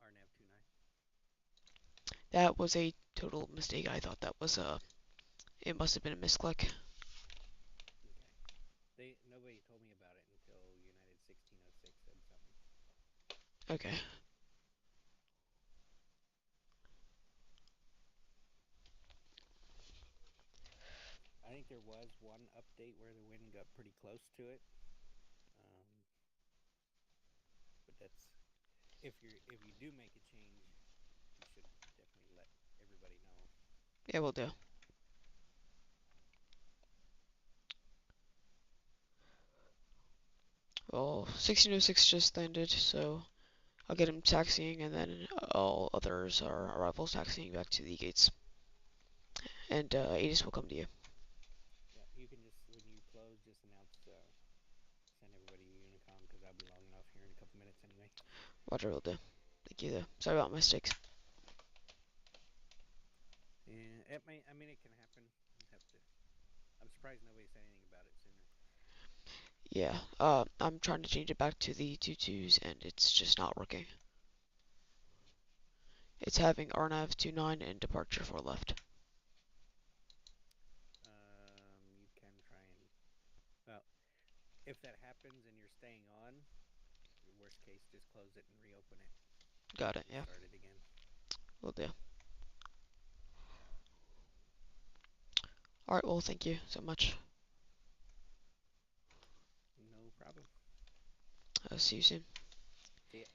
RNAV 29? That was a total mistake. I thought that was it must have been a misclick. Nobody told me about it until United 1606 said something. Okay. I think there was one update where the wind got pretty close to it. But that's if you do make a change, you should definitely let Yeah, we'll do. Well, 1606 just landed, so I'll get him taxiing, and then all others are arrivals taxiing back to the gates. And Aegis will come to you. Yeah, you can just, when you close, just announce, send everybody a Unicom, because I'll be logging off here in a couple minutes anyway. Roger, will do. Thank you, though. Sorry about my mistakes. Yeah, I mean, it can happen. You have to. I'm surprised nobody said anything about it sooner. Yeah, I'm trying to change it back to the 22s, and it's just not working. It's having RNAV 29 and departure 4 left. You can try and, well, if that happens and you're staying on, worst case, just close it and reopen it. Got it, yeah. Start it again. Will do. Alright, well, thank you so much. No problem. I'll see you soon. See ya.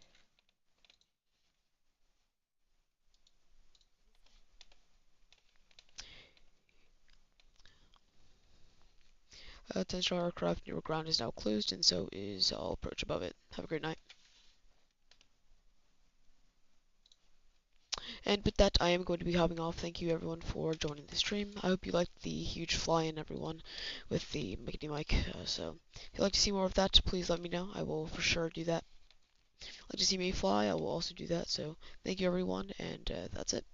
Attention aircraft, Newark ground is now closed, and so is all approach above it. Have a great night. And with that, I am going to be hopping off. Thank you everyone for joining the stream. I hope you liked the huge fly-in, everyone, with the Mickey mic. So, if you'd like to see more of that, please let me know. I will for sure do that. If you'd like to see me fly, I will also do that. So, thank you everyone, and that's it.